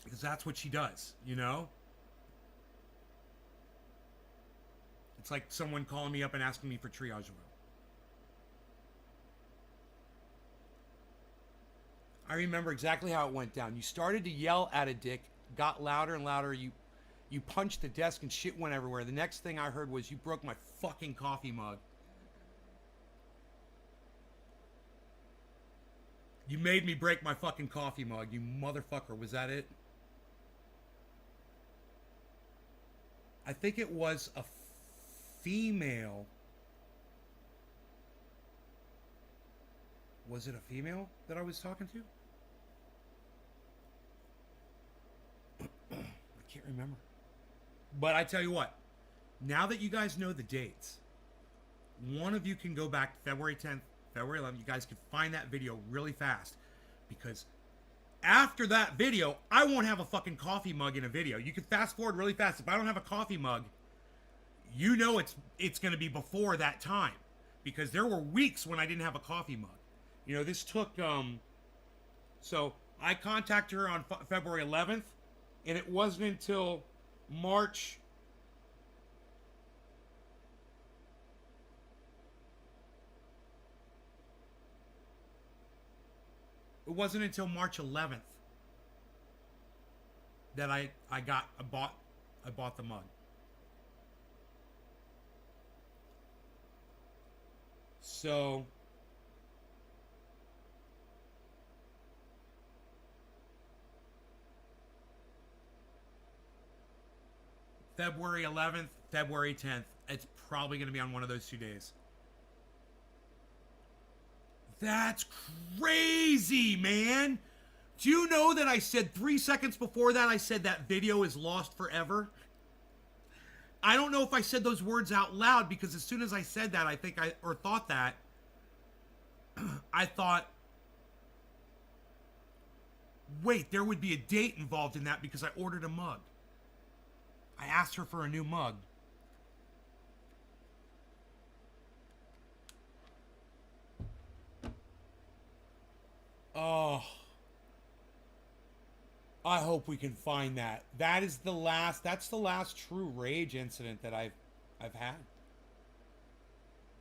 [SPEAKER 1] Because that's what she does, you know? It's like someone calling me up and asking me for triage oil. I remember exactly how it went down. You started to yell at a dick, got louder and louder. You punched the desk and shit went everywhere. The next thing I heard was, you broke my fucking coffee mug. You made me break my fucking coffee mug, you motherfucker. Was that it? I think it was a female. Was it a female that I was talking to? I can't remember. But I tell you what, now that you guys know the dates, one of you can go back to February 10th, February 11th. You guys can find that video really fast, because after that video, I won't have a fucking coffee mug in a video. You can fast forward really fast. If I don't have a coffee mug, you know it's going to be before that time, because there were weeks when I didn't have a coffee mug. You know, this took, so I contacted her on February 11th, and it wasn't until March. It wasn't until March 11th that I bought the mug. So February 11th, February 10th. It's probably going to be on one of those 2 days. That's crazy, man. Do you know that I said 3 seconds before that, I said that video is lost forever? I don't know if I said those words out loud, because as soon as I said that, thought that, I thought, wait, there would be a date involved in that, because I ordered a mug. I asked her for a new mug. Oh, I hope we can find that. That's the last true rage incident that I've had.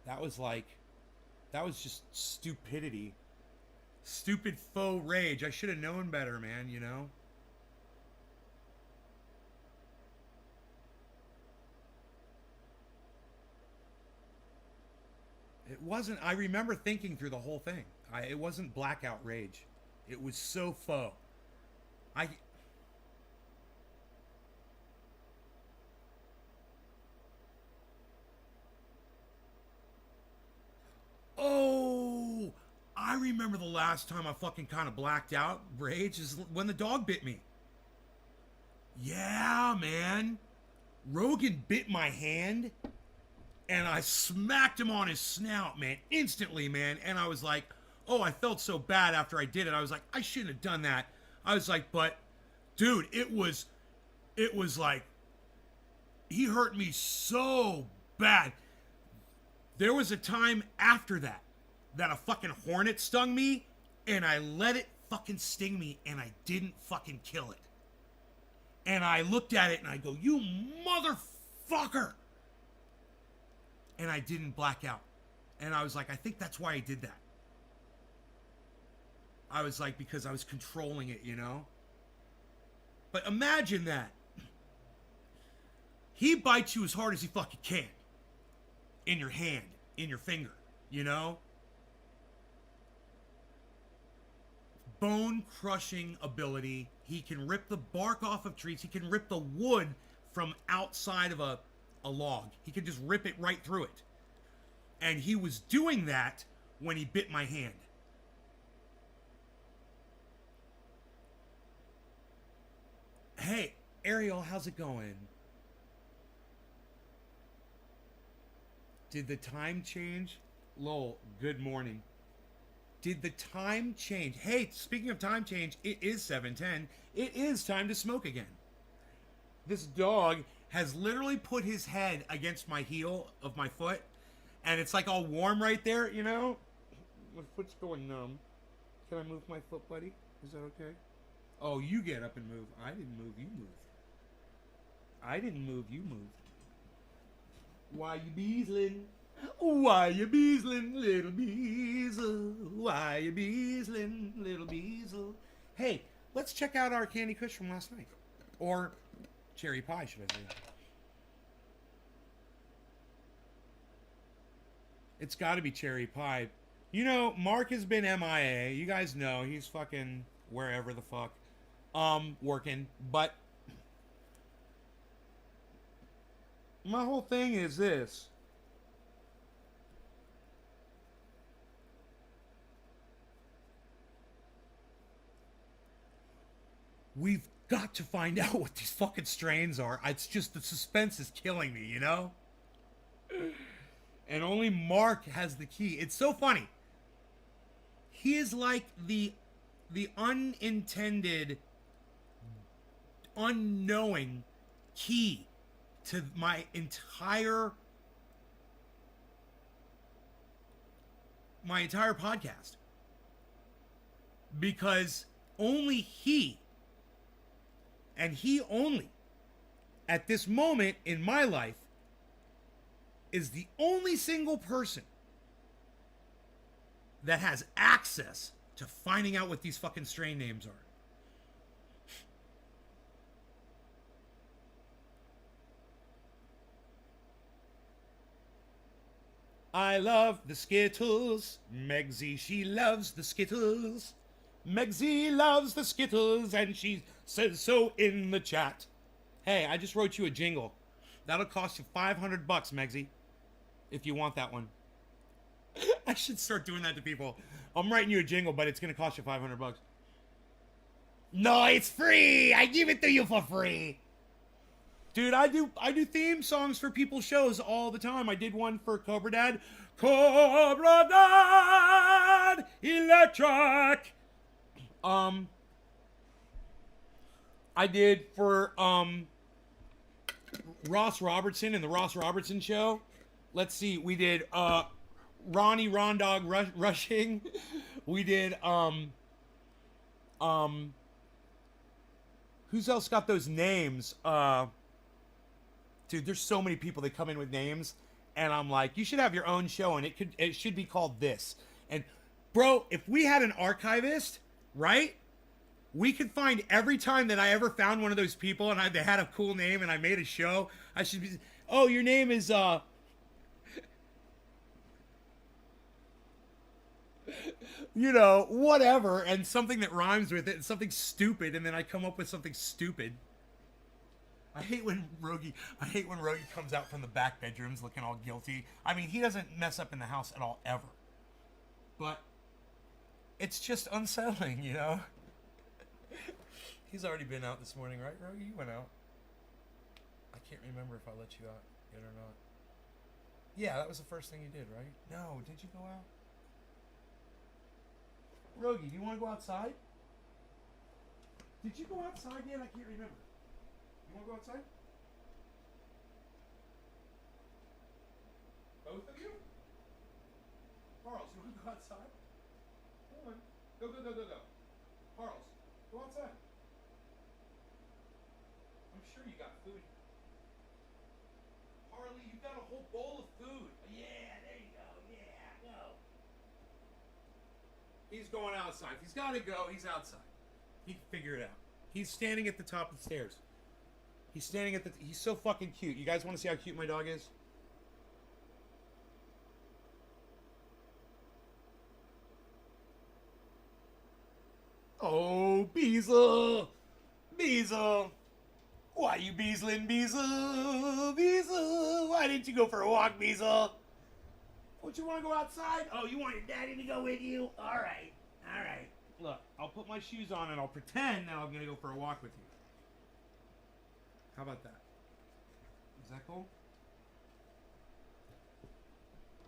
[SPEAKER 1] That was just stupidity. Stupid faux rage. I should have known better, man, you know? It wasn't, I remember thinking through the whole thing. It wasn't blackout rage. It was so faux. Oh, I remember the last time I fucking kind of blacked out rage is when the dog bit me. Yeah, man. Rogan bit my hand, and I smacked him on his snout, man, instantly, man. And I was like, oh, I felt so bad after I did it. I was like, I shouldn't have done that. I was like, but, dude, it was like, he hurt me so bad. There was a time after that a fucking hornet stung me, and I let it fucking sting me, and I didn't fucking kill it. And I looked at it, and I go, you motherfucker! And I didn't black out. And I was like, I think that's why I did that. I was like, because I was controlling it, you know? But imagine that. He bites you as hard as he fucking can. In your hand, in your finger, you know? bone-crushing ability. He can rip the bark off of trees. He can rip the wood from outside of a log. He can just rip it right through it. And he was doing that when he bit my hand. Hey, Ariel, how's it going? Did the time change? Lol, good morning. Did the time change? Hey, speaking of time change, it is 7:10. It is time to smoke again. This dog has literally put his head against my heel of my foot, and it's like all warm right there, you know? My foot's going numb. Can I move my foot, buddy? Is that okay? Oh, you get up and move. I didn't move, you moved. I didn't move, you moved. Why you beesling? Why you beesling, little beezel? Why you beesling, little beezel? Hey, let's check out our Candy Kush from last night. Or cherry pie, should I say. It's got to be cherry pie. You know, Mark has been MIA. You guys know he's fucking wherever the fuck. Working. But my whole thing is this. We've got to find out what these fucking strains are. It's just the suspense is killing me, you know? And only Mark has the key. It's so funny. He is like the unintended, unknowing key to my entire podcast. Because only he, and he only, at this moment in my life, is the only single person that has access to finding out what these fucking strain names are. I love the Skittles. Megsy, she loves the Skittles. Megsy loves the Skittles, and she says so in the chat. Hey, I just wrote you a jingle. That'll cost you $500, Megsy, if you want that one. I should start doing that to people. I'm writing you a jingle, but it's gonna cost you $500. No, it's free. I give it to you for free. Dude, I do theme songs for people's shows all the time. I did one for Cobra Dad. Cobra Dad Electric. I did for Ross Robertson and the Ross Robertson Show. Let's see, we did Ronnie Rondog Rushing. We did who's else got those names? Dude, there's so many people that come in with names, and I'm like, you should have your own show, and it should be called this. And bro, if we had an archivist, right? We could find every time that I ever found one of those people and they had a cool name and I made a show. I should be, oh, your name is you know, whatever, and something that rhymes with it, and something stupid, and then I come up with something stupid. I hate when Rogie comes out from the back bedrooms looking all guilty. I mean, he doesn't mess up in the house at all, ever. But it's just unsettling, you know? He's already been out this morning, right, Rogie? You went out. I can't remember if I let you out yet or not. Yeah, that was the first thing you did, right? No, did you go out? Rogie, do you want to go outside? Did you go outside yet? I can't remember. You want to go outside? Both of you? Charles, you want to go outside? Come on. Go. Charles, go outside. I'm sure you got food. Harley, you've got a whole bowl of food. Yeah, there you go. Yeah, go. He's going outside. If he's got to go, he's outside. He can figure it out. He's standing at the top of the stairs. He's so fucking cute. You guys want to see how cute my dog is? Beezle. Beezle. Why you beezling, Beezle? Beezle. Why didn't you go for a walk, Beezle? Don't you want to go outside? Oh, you want your daddy to go with you? All right. All right. Look, I'll put my shoes on and I'll pretend that I'm going to go for a walk with you. How about that? Is that cool?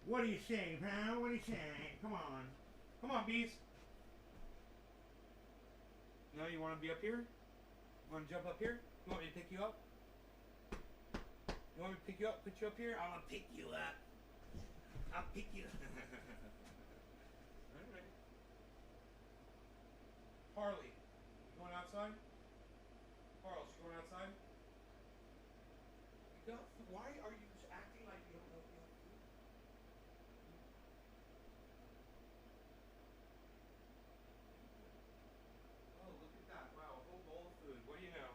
[SPEAKER 1] What are you saying, pal? What are you saying? Come on. Come on, bees. No, you want to be up here? You want to jump up here? You want me to pick you up? You want me to pick you up? Put you up here? I want to pick you up. I'll pick you up. Alright. Harley, you going outside? Carl, you going outside? You don't, why are you acting like you don't know what you have to do? Oh, look at that. Wow, a whole bowl of food. What do you know?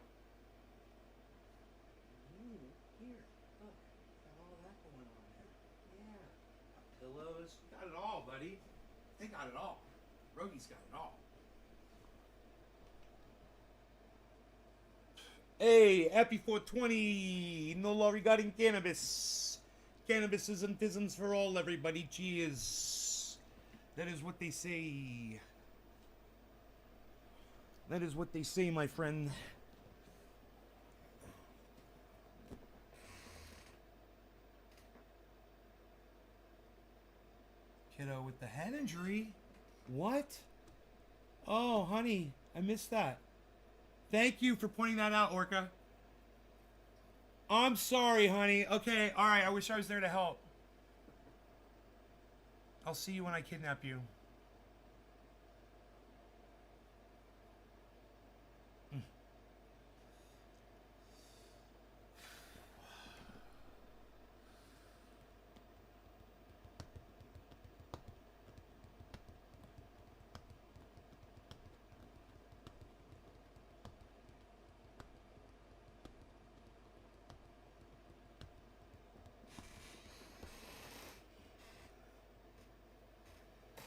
[SPEAKER 1] Ooh, here. Look. Got all of that going on there. Yeah. Got pillows. Got it all, buddy. They got it all. Rogi's got it all. Hey, happy 420. No law regarding cannabis. Cannabis isn't isms for all, everybody. Cheers. That is what they say. That is what they say, my friend. Kiddo with the head injury? What? Oh, honey, I missed that. Thank you for pointing that out, Orca. I'm sorry, honey. Okay, alright, I wish I was there to help. I'll see you when I kidnap you.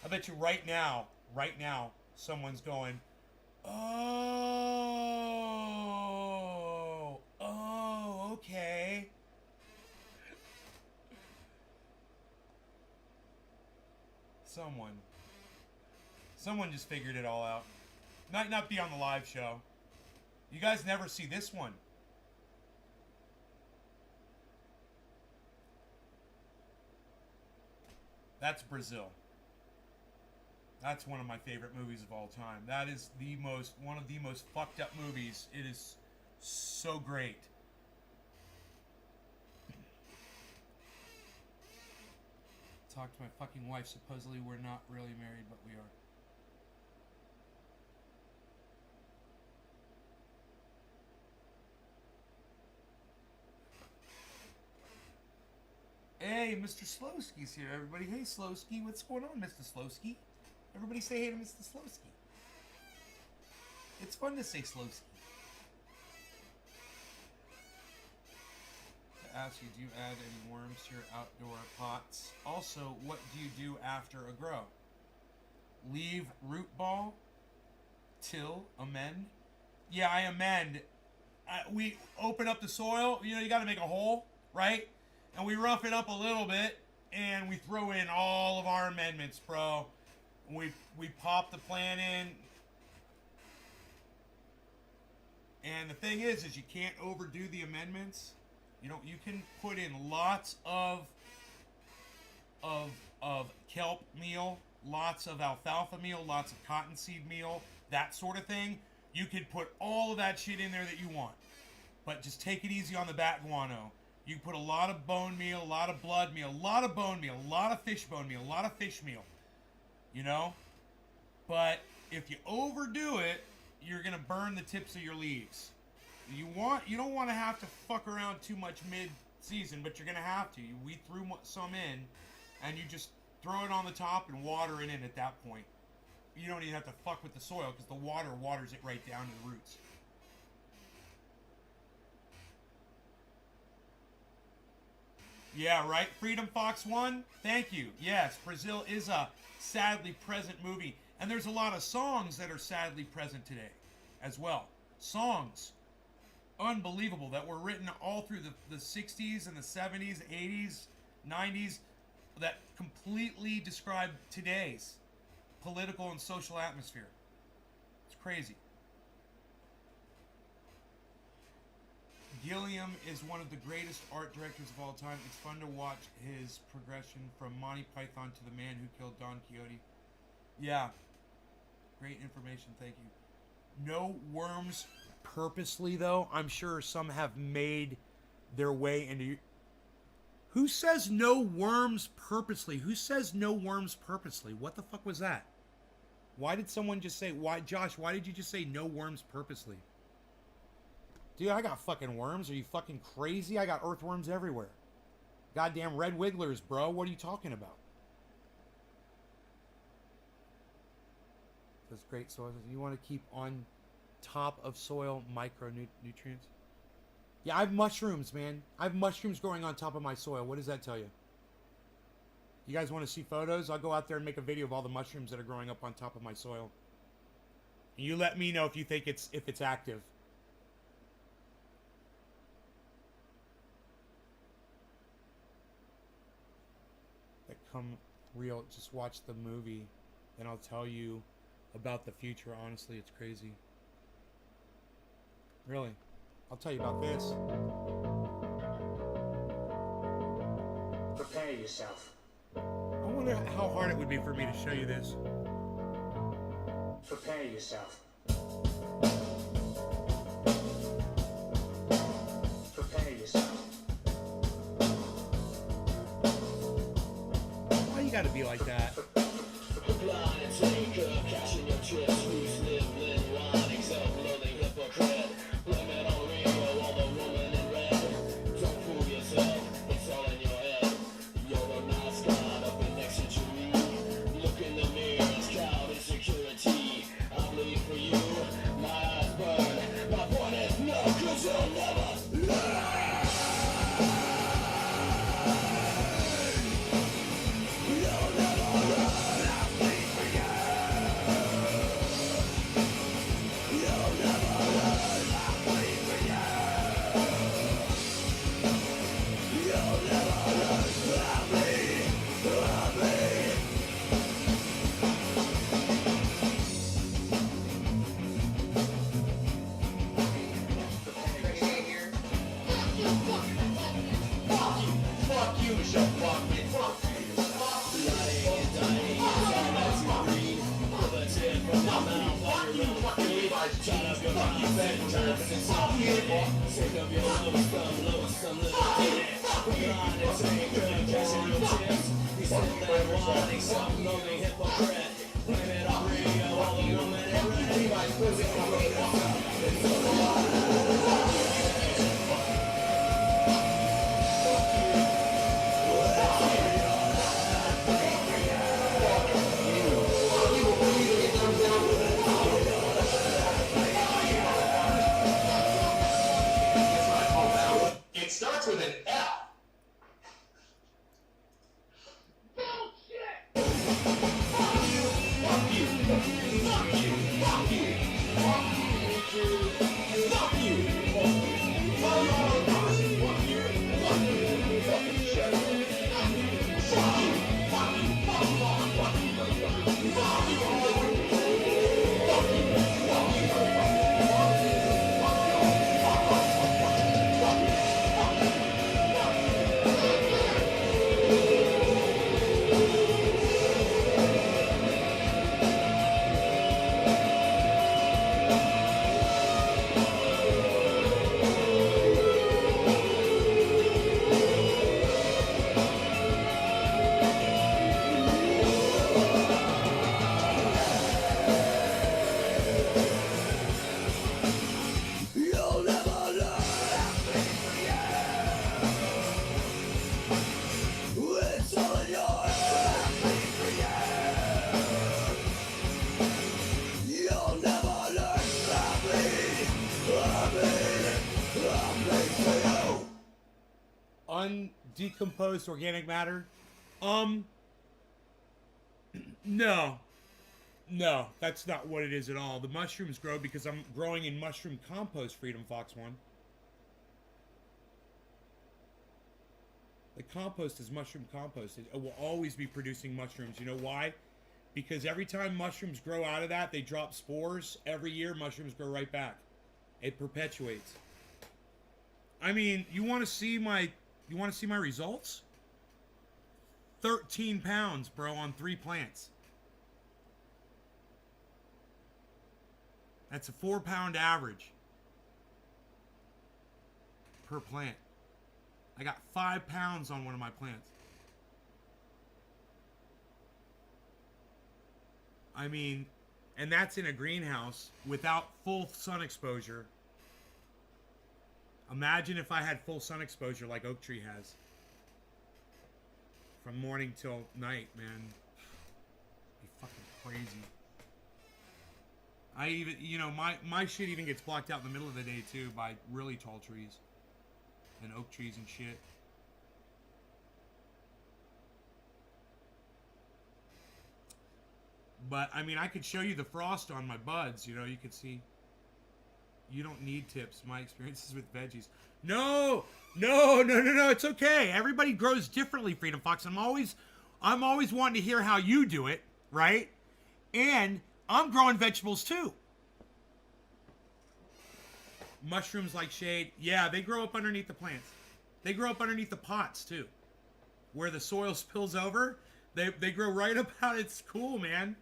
[SPEAKER 1] I bet you right now, someone's going, oh, okay. Someone just figured it all out. Might not be on the live show. You guys never see this one. That's Brazil. That's one of my favorite movies of all time. That is one of the most fucked up movies. It is so great. Talk to my fucking wife. Supposedly we're not really married, but we are. Hey, Mr. Slowski's here, everybody. Hey, Slowski. What's going on, Mr. Slowski? Everybody say hey to Mr. Slowski. It's fun to say Slowski. To ask you, do you add any worms to your outdoor pots? Also, what do you do after a grow? Leave root ball? Till? Amend? Yeah, I amend. We open up the soil. You know, you got to make a hole, right? And we rough it up a little bit, and we throw in all of our amendments, bro. We pop the plant in. And the thing is you can't overdo the amendments. You can put in lots of kelp meal, lots of alfalfa meal, lots of cottonseed meal, that sort of thing. You could put all of that shit in there that you want. But just take it easy on the bat guano. You can put a lot of bone meal, a lot of blood meal, a lot of bone meal, a lot of fish bone meal, a lot of fish meal. You know? But if you overdo it, you're going to burn the tips of your leaves. You don't want to have to fuck around too much mid-season, but you're going to have to. We threw some in, and you just throw it on the top and water it in at that point. You don't even have to fuck with the soil because the water waters it right down to the roots. Yeah, right? Freedom Fox 1? Thank you. Yes, Brazil is a sadly present movie. And there's a lot of songs that are sadly present today. as well. Songs, unbelievable, that were written all through the 60s and the 70s, 80s, 90s, that completely describe today's political and social atmosphere. It's crazy. Gilliam is one of the greatest art directors of all time. It's fun to watch his progression from Monty Python to The Man Who Killed Don Quixote. Yeah. Great information, thank you. No worms purposely, though. I'm sure some have made their way into... Who says no worms purposely? Who says no worms purposely? What the fuck was that? Why did someone just say... Josh, why did you just say no worms purposely? Dude, I got fucking worms. Are you fucking crazy? I got earthworms everywhere. Goddamn red wigglers, bro. What are you talking about? That's great soil. You want to keep on top of soil micronutrients? Yeah, I have mushrooms, man. I have mushrooms growing on top of my soil. What does that tell you? You guys want to see photos? I'll go out there and make a video of all the mushrooms that are growing up on top of my soil. And you let me know if you think it's active. Come real, just watch the movie and I'll tell you about the future. Honestly, it's crazy. Really, I'll tell you about this.
[SPEAKER 2] Prepare yourself.
[SPEAKER 1] I wonder how hard it would be for me to show you this.
[SPEAKER 2] Prepare yourself. Prepare yourself.
[SPEAKER 1] You gotta be like that. Undecomposed organic matter? No. No, that's not what it is at all. The mushrooms grow because I'm growing in mushroom compost, Freedom Fox One. The compost is mushroom compost. It will always be producing mushrooms. You know why? Because every time mushrooms grow out of that, they drop spores. Every year, mushrooms grow right back. It perpetuates. I mean, you want to see my results? 13 pounds, bro, on 3 plants. That's a 4-pound average per plant. I got 5 pounds on one of my plants. I mean, and that's in a greenhouse without full sun exposure. Imagine if I had full sun exposure like Oak Tree has. From morning till night, man. It'd be fucking crazy. I even, you know, my shit even gets blocked out in the middle of the day too by really tall trees. And oak trees and shit. But, I mean, I could show you the frost on my buds, you know, you could see. You don't need tips. My experiences with veggies. No, it's okay. Everybody grows differently, Freedom Fox. I'm always wanting to hear how you do it, right? And I'm growing vegetables too. Mushrooms like shade. Yeah, they grow up underneath the plants. They grow up underneath the pots too. Where the soil spills over, they grow right up out. It's cool, man.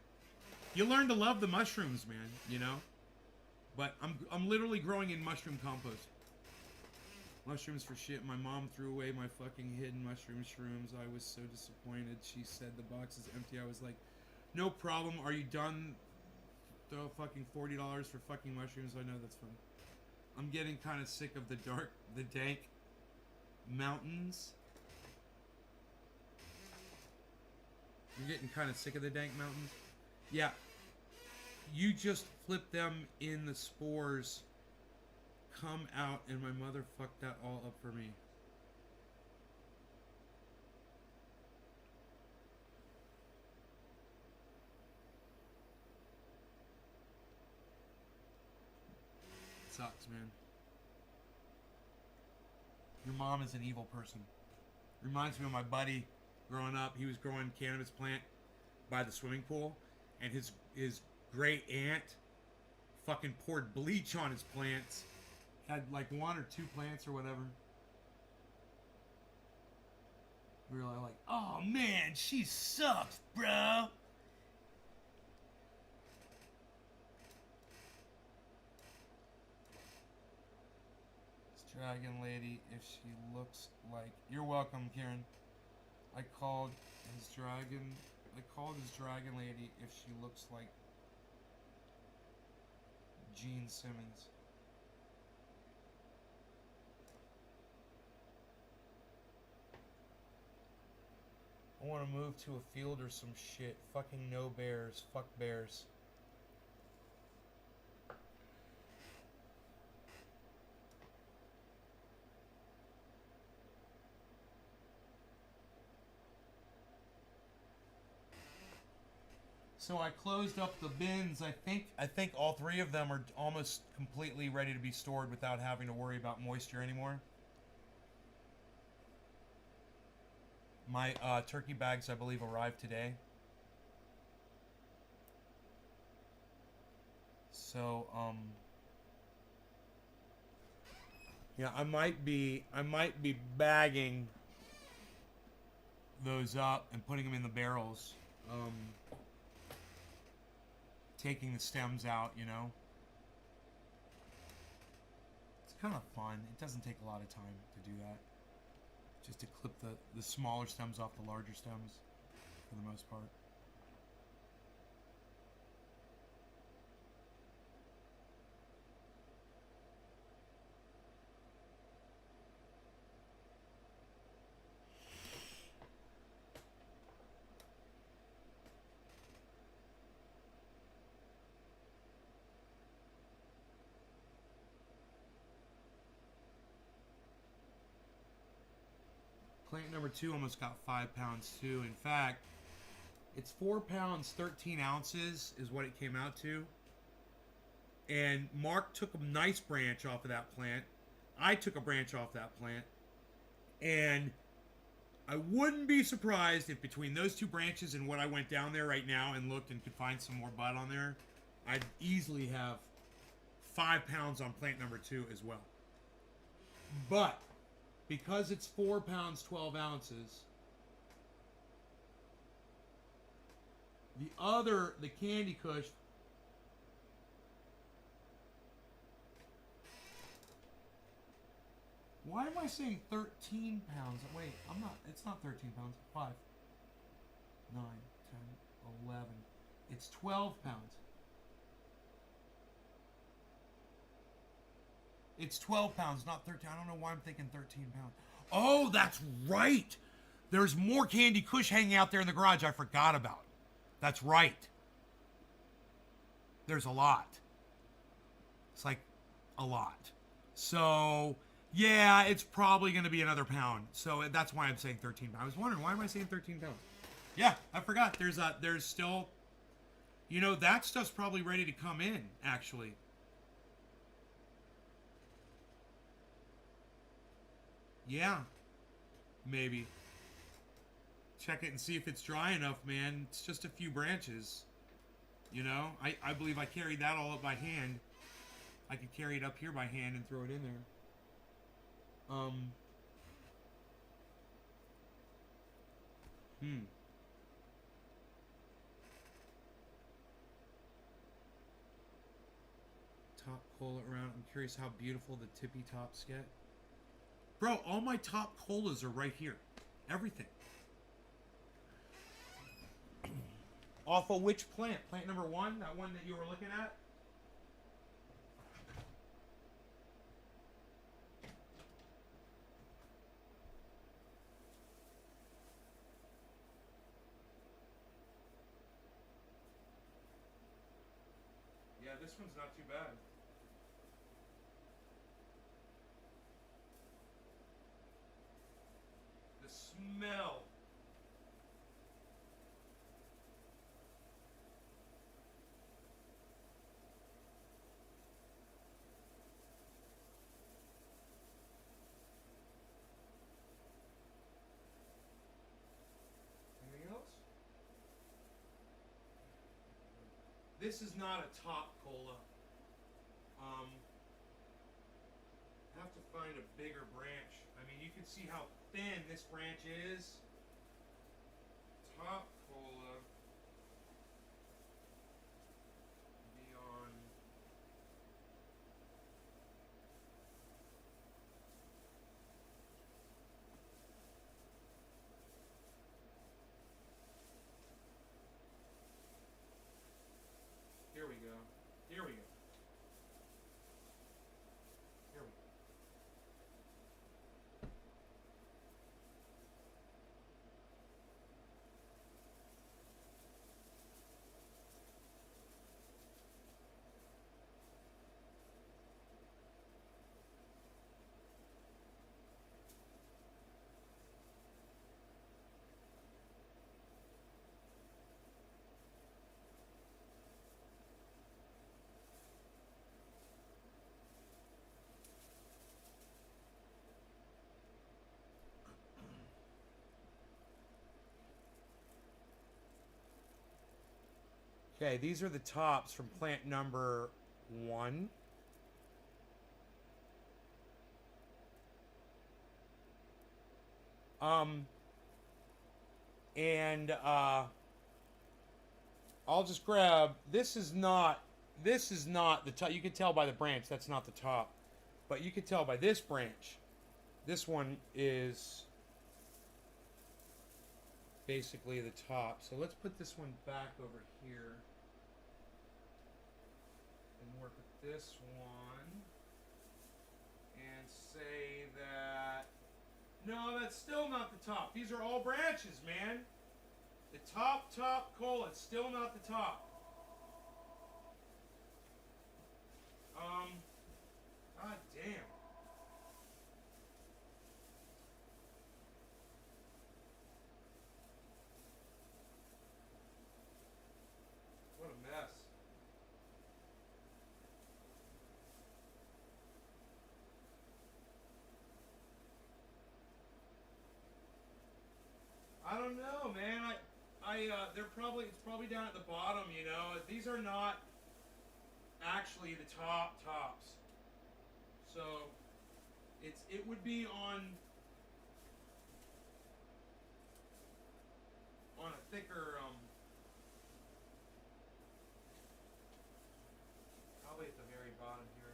[SPEAKER 1] You learn to love the mushrooms, man, you know? But I'm literally growing in mushroom compost. Mushrooms for shit. My mom threw away my fucking hidden mushroom shrooms. I was so disappointed. She said the box is empty. I was like, no problem. Are you done? Throw fucking $40 for fucking mushrooms. I know that's funny. I'm getting kind of sick of the dank mountains. You're getting kind of sick of the dank mountains? Yeah. You just flip them in the spores, come out, and my mother fucked that all up for me. Sucks, man. Your mom is an evil person. Reminds me of my buddy growing up. He was growing cannabis plant by the swimming pool, and his great aunt fucking poured bleach on his plants. Had like 1 or 2 plants or whatever. We were like, oh man, she sucks, bro. Dragon lady, if she looks like... You're welcome, Karen. I called his dragon lady if she looks like Gene Simmons. I want to move to a field or some shit. Fucking no bears. Fuck bears. So I closed up the bins. I think all 3 of them are almost completely ready to be stored without having to worry about moisture anymore. My turkey bags, I believe, arrived today. So, yeah, I might be bagging those up and putting them in the barrels. Taking the stems out, you know. It's kind of fun. It doesn't take a lot of time to do that. Just to clip the smaller stems off the larger stems, for the most part. Plant number 2 almost got 5 pounds too. In fact, It's 4 pounds, 13 ounces is what it came out to. And Mark took a nice branch off of that plant. I took a branch off that plant. And I wouldn't be surprised if between those two branches and what I went down there right now and looked and could find some more bud on there, I'd easily have 5 pounds on plant number 2 as well. But because it's 4 pounds, 12 ounces, the Candy Kush, why am I saying 13 pounds? Wait, I'm not, it's not 13 pounds. 5, 9, 10, 11. It's 12 pounds. It's 12 pounds, not 13. I don't know why I'm thinking 13 pounds. Oh, that's right. There's more Candy Kush hanging out there in the garage I forgot about. That's right. There's a lot. It's like a lot. So, yeah, it's probably going to be another pound. So that's why I'm saying 13 pounds. I was wondering, why am I saying 13 pounds? Yeah, I forgot. There's still, you know, that stuff's probably ready to come in, actually. Yeah, maybe. Check it and see if it's dry enough, man. It's just a few branches. You know, I believe I carried that all up by hand. I could carry it up here by hand and throw it in there. Top cola around. I'm curious how beautiful the tippy tops get. Bro, all my top colas are right here. Everything. Off of which plant? Plant number 1? That one that you were looking at? Yeah, this one's not too bad. The smell. Anything else? This is not a top cola. Have to find a bigger branch. I mean, you can see how thin this branch is. Top cola. Be on. Here we go. Here we go. Here we go. Okay, these are the tops from plant number 1. And I'll just grab, this is not the top. You can tell by the branch that's not the top, but you can tell by this branch, this one is basically the top. So let's put this one back over here and work with this one and say that, no, that's still not the top. These are all branches, man. The top cola, it's still not the top. God damn. it's probably down at the bottom, you know. These are not actually the tops. So it would be on a thicker probably at the very bottom here.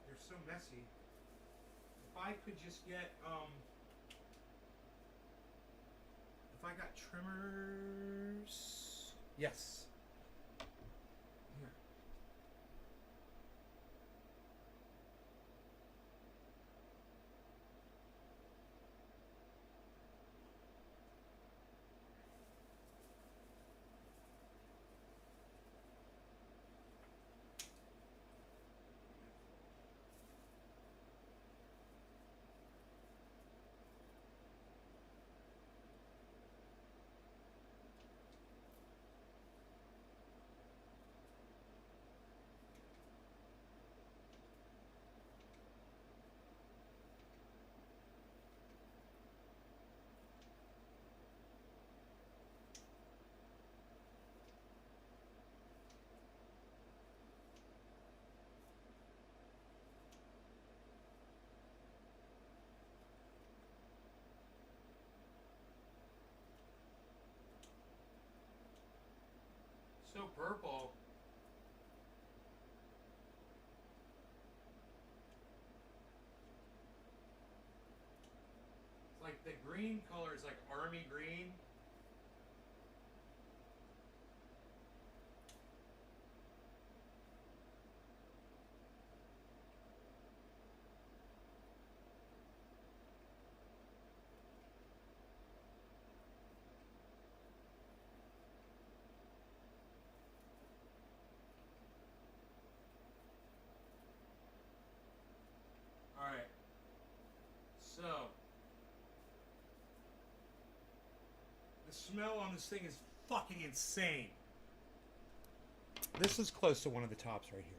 [SPEAKER 1] They're so messy. If I could just get if I got trimmers, yes. Here. So purple. It's like the green color is like army green. All right. So the smell on this thing is fucking insane. This is close to one of the tops right here.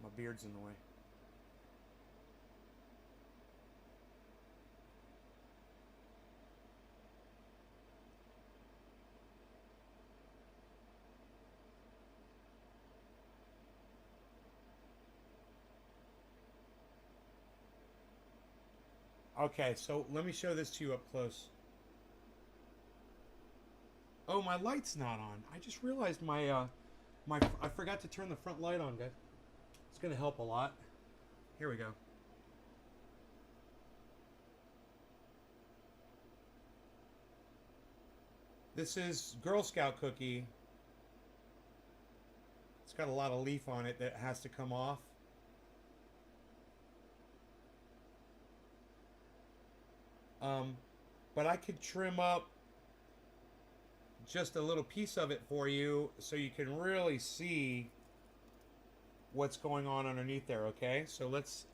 [SPEAKER 1] My beard's in the way. Okay, so let me show this to you up close. Oh, my light's not on. I just realized I forgot to turn the front light on, guys. It's gonna help a lot. Here we go. This is Girl Scout cookie. It's got a lot of leaf on it that has to come off. But I could trim up just a little piece of it for you so you can really see what's going on underneath there, okay? So let's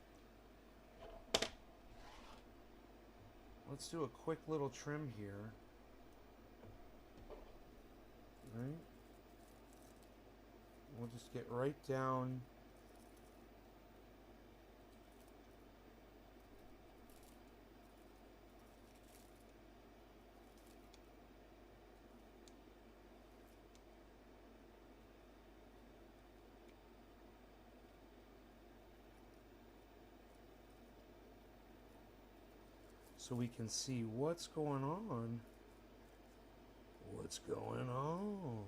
[SPEAKER 1] do a quick little trim here. Right? We'll just get right down. So we can see what's going on. What's going on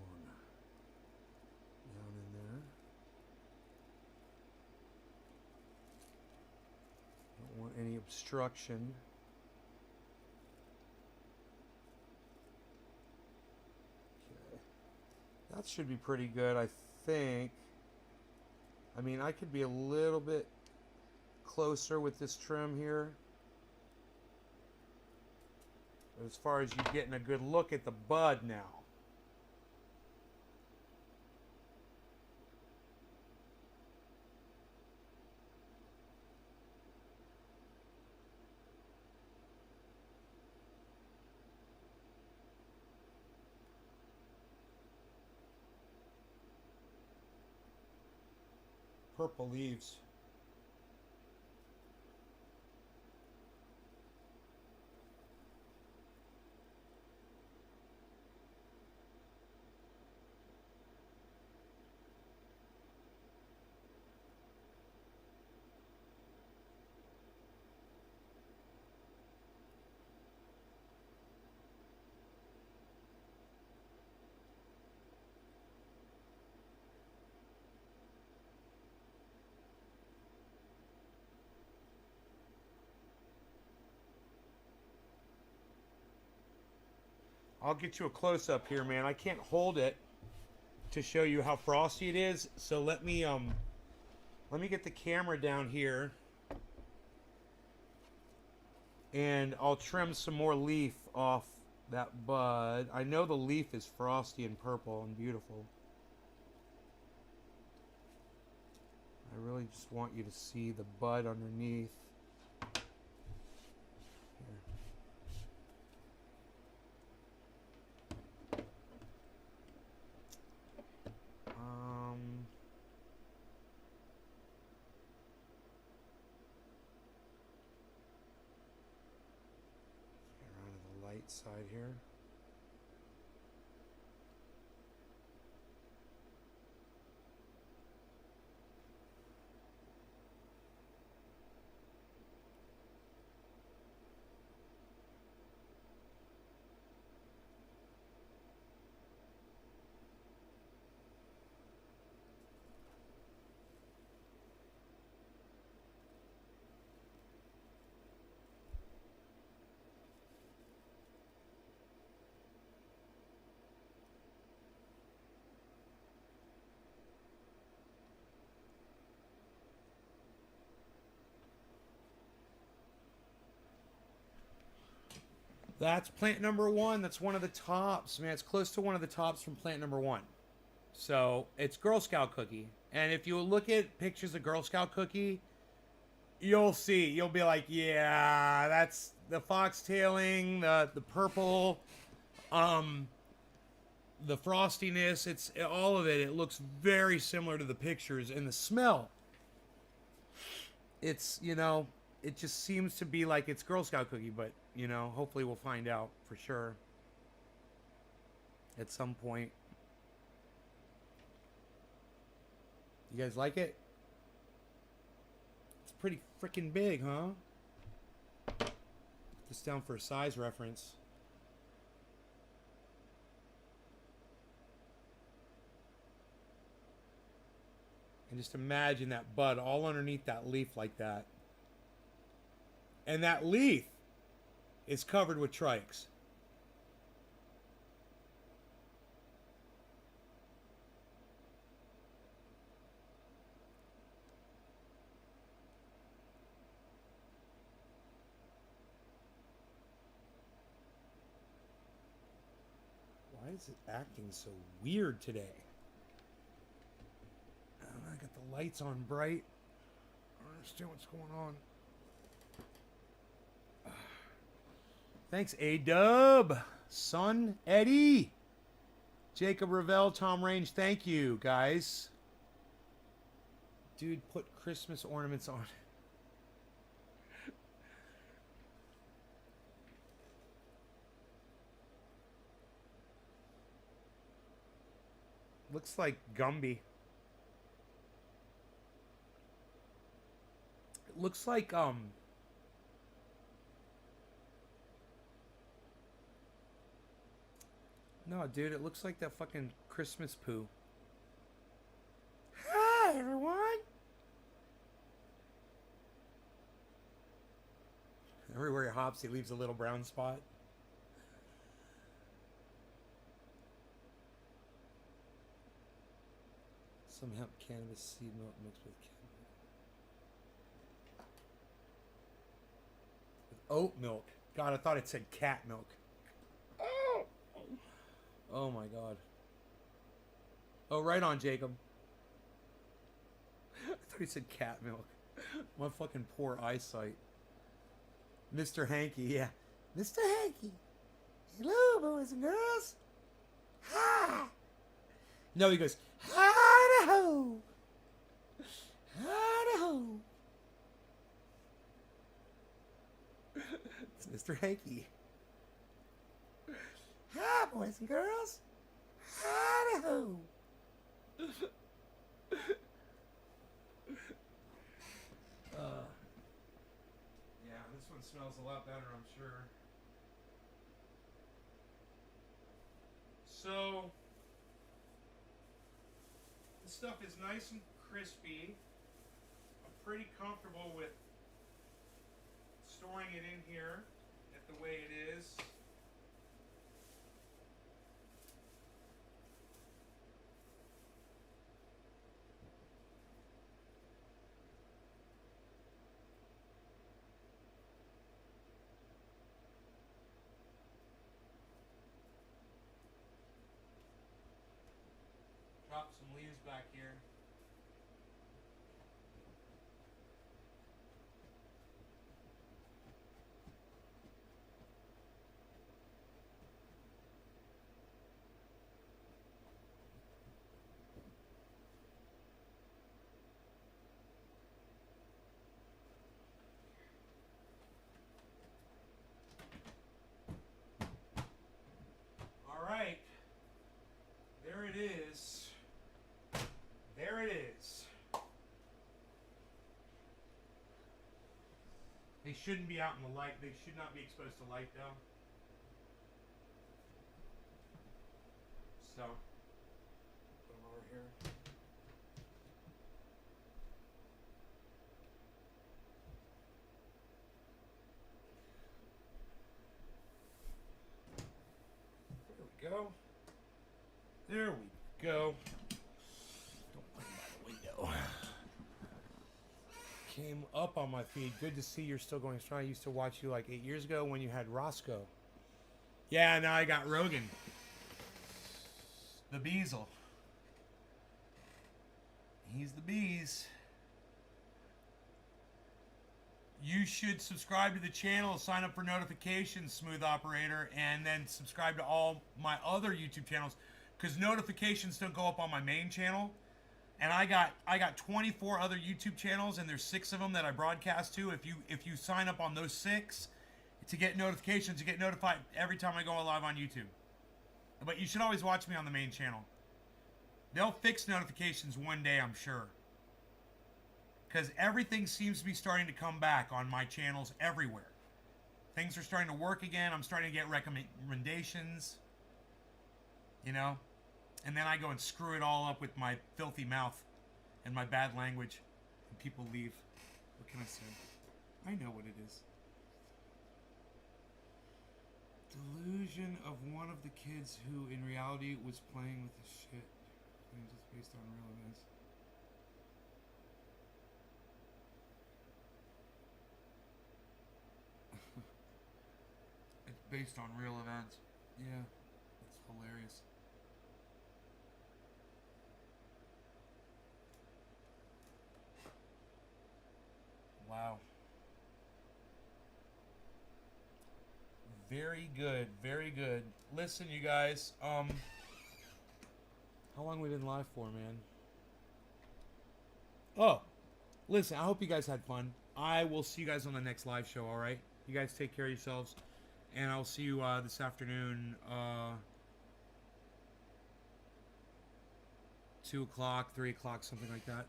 [SPEAKER 1] down in there. Don't want any obstruction. Okay. That should be pretty good, I think. I mean, I could be a little bit closer with this trim here. as far as you getting a good look at the bud now. Purple leaves. I'll get you a close-up here, man. I can't hold it to show you how frosty it is. So let me get the camera down here, and I'll trim some more leaf off that bud. I know the leaf is frosty and purple and beautiful. I really just want you to see the bud underneath. Side here. That's plant number one. That's one of the tops, man. It's close to one of the tops from plant number one. So it's Girl Scout cookie. And if you look at pictures of Girl Scout cookie, you'll see. You'll be like, yeah, that's the foxtailing, the purple, the frostiness. It's all of it. It looks very similar to the pictures, and the smell. It's, you know, it just seems to be like it's Girl Scout cookie, but, you know, hopefully we'll find out for sure at some point. You guys like it? It's pretty freaking big, huh? Put this down for a size reference. And just imagine that bud all underneath that leaf like that. And that leaf is covered with trikes. Why is it acting so weird today? I got the lights on bright. I don't understand what's going on. Thanks, A-Dub, Son, Eddie, Jacob Ravel, Tom Range. Thank you, guys. Dude, put Christmas ornaments on. Looks like Gumby. It looks like, no, dude, it looks like that fucking Christmas poo. Hi, everyone. Everywhere he hops, he leaves a little brown spot. Some hemp cannabis seed milk mixed with oat milk. God, I thought it said cat milk. Oh my god. Oh, right on, Jacob. I thought he said cat milk. My fucking poor eyesight. Mr. Hanky, yeah. Mr. Hanky. Hello, boys and girls. Hi. No, he goes, hi-da-ho. Hi-da-ho. It's Mr. Hanky. Hi, boys and girls. Hi-da-ho. Yeah, this one smells a lot better, I'm sure. So, this stuff is nice and crispy. I'm pretty comfortable with storing it in here at the way it is. Drop some leaves back here. All right. There it is. There it is. They shouldn't be out in the light. They should not be exposed to light, though. So, put them over here. There we go. There we go. Don't put them by the window. Came up on my feed. Good to see you're still going strong. I used to watch you like 8 years ago when you had Roscoe. Yeah, now I got Rogan. The Beazle. He's the bees. You should subscribe to the channel, sign up for notifications, Smooth Operator, and then subscribe to all my other YouTube channels, because notifications don't go up on my main channel. And I got 24 other YouTube channels, and there's 6 of them that I broadcast to. If you sign up on those 6 to get notifications, you get notified every time I go live on YouTube. But you should always watch me on the main channel. They'll fix notifications one day, I'm sure. Because everything seems to be starting to come back on my channels everywhere. Things are starting to work again. I'm starting to get recommendations. You know? And then I go and screw it all up with my filthy mouth and my bad language. And people leave. What can I say? I know what it is. Delusion of one of the kids who in reality was playing with the shit. Claims it's based on real events. It's based on real events. Yeah. It's hilarious. Wow. Very good, very good. Listen, you guys, how long we been live for, man? Oh, listen, I hope you guys had fun. I will see you guys on the next live show, all right? You guys take care of yourselves, and I'll see you this afternoon, 2 o'clock, 3 o'clock, something like that.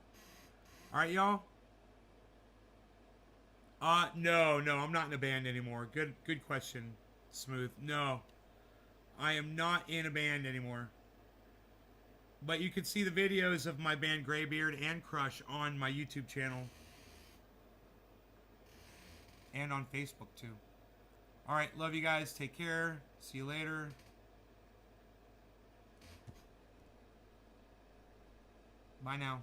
[SPEAKER 1] All right, y'all? No, I'm not in a band anymore. Good question, Smooth. No, I am not in a band anymore. But you can see the videos of my band Greybeard and Crush on my YouTube channel. And on Facebook, too. Alright, love you guys. Take care. See you later. Bye now.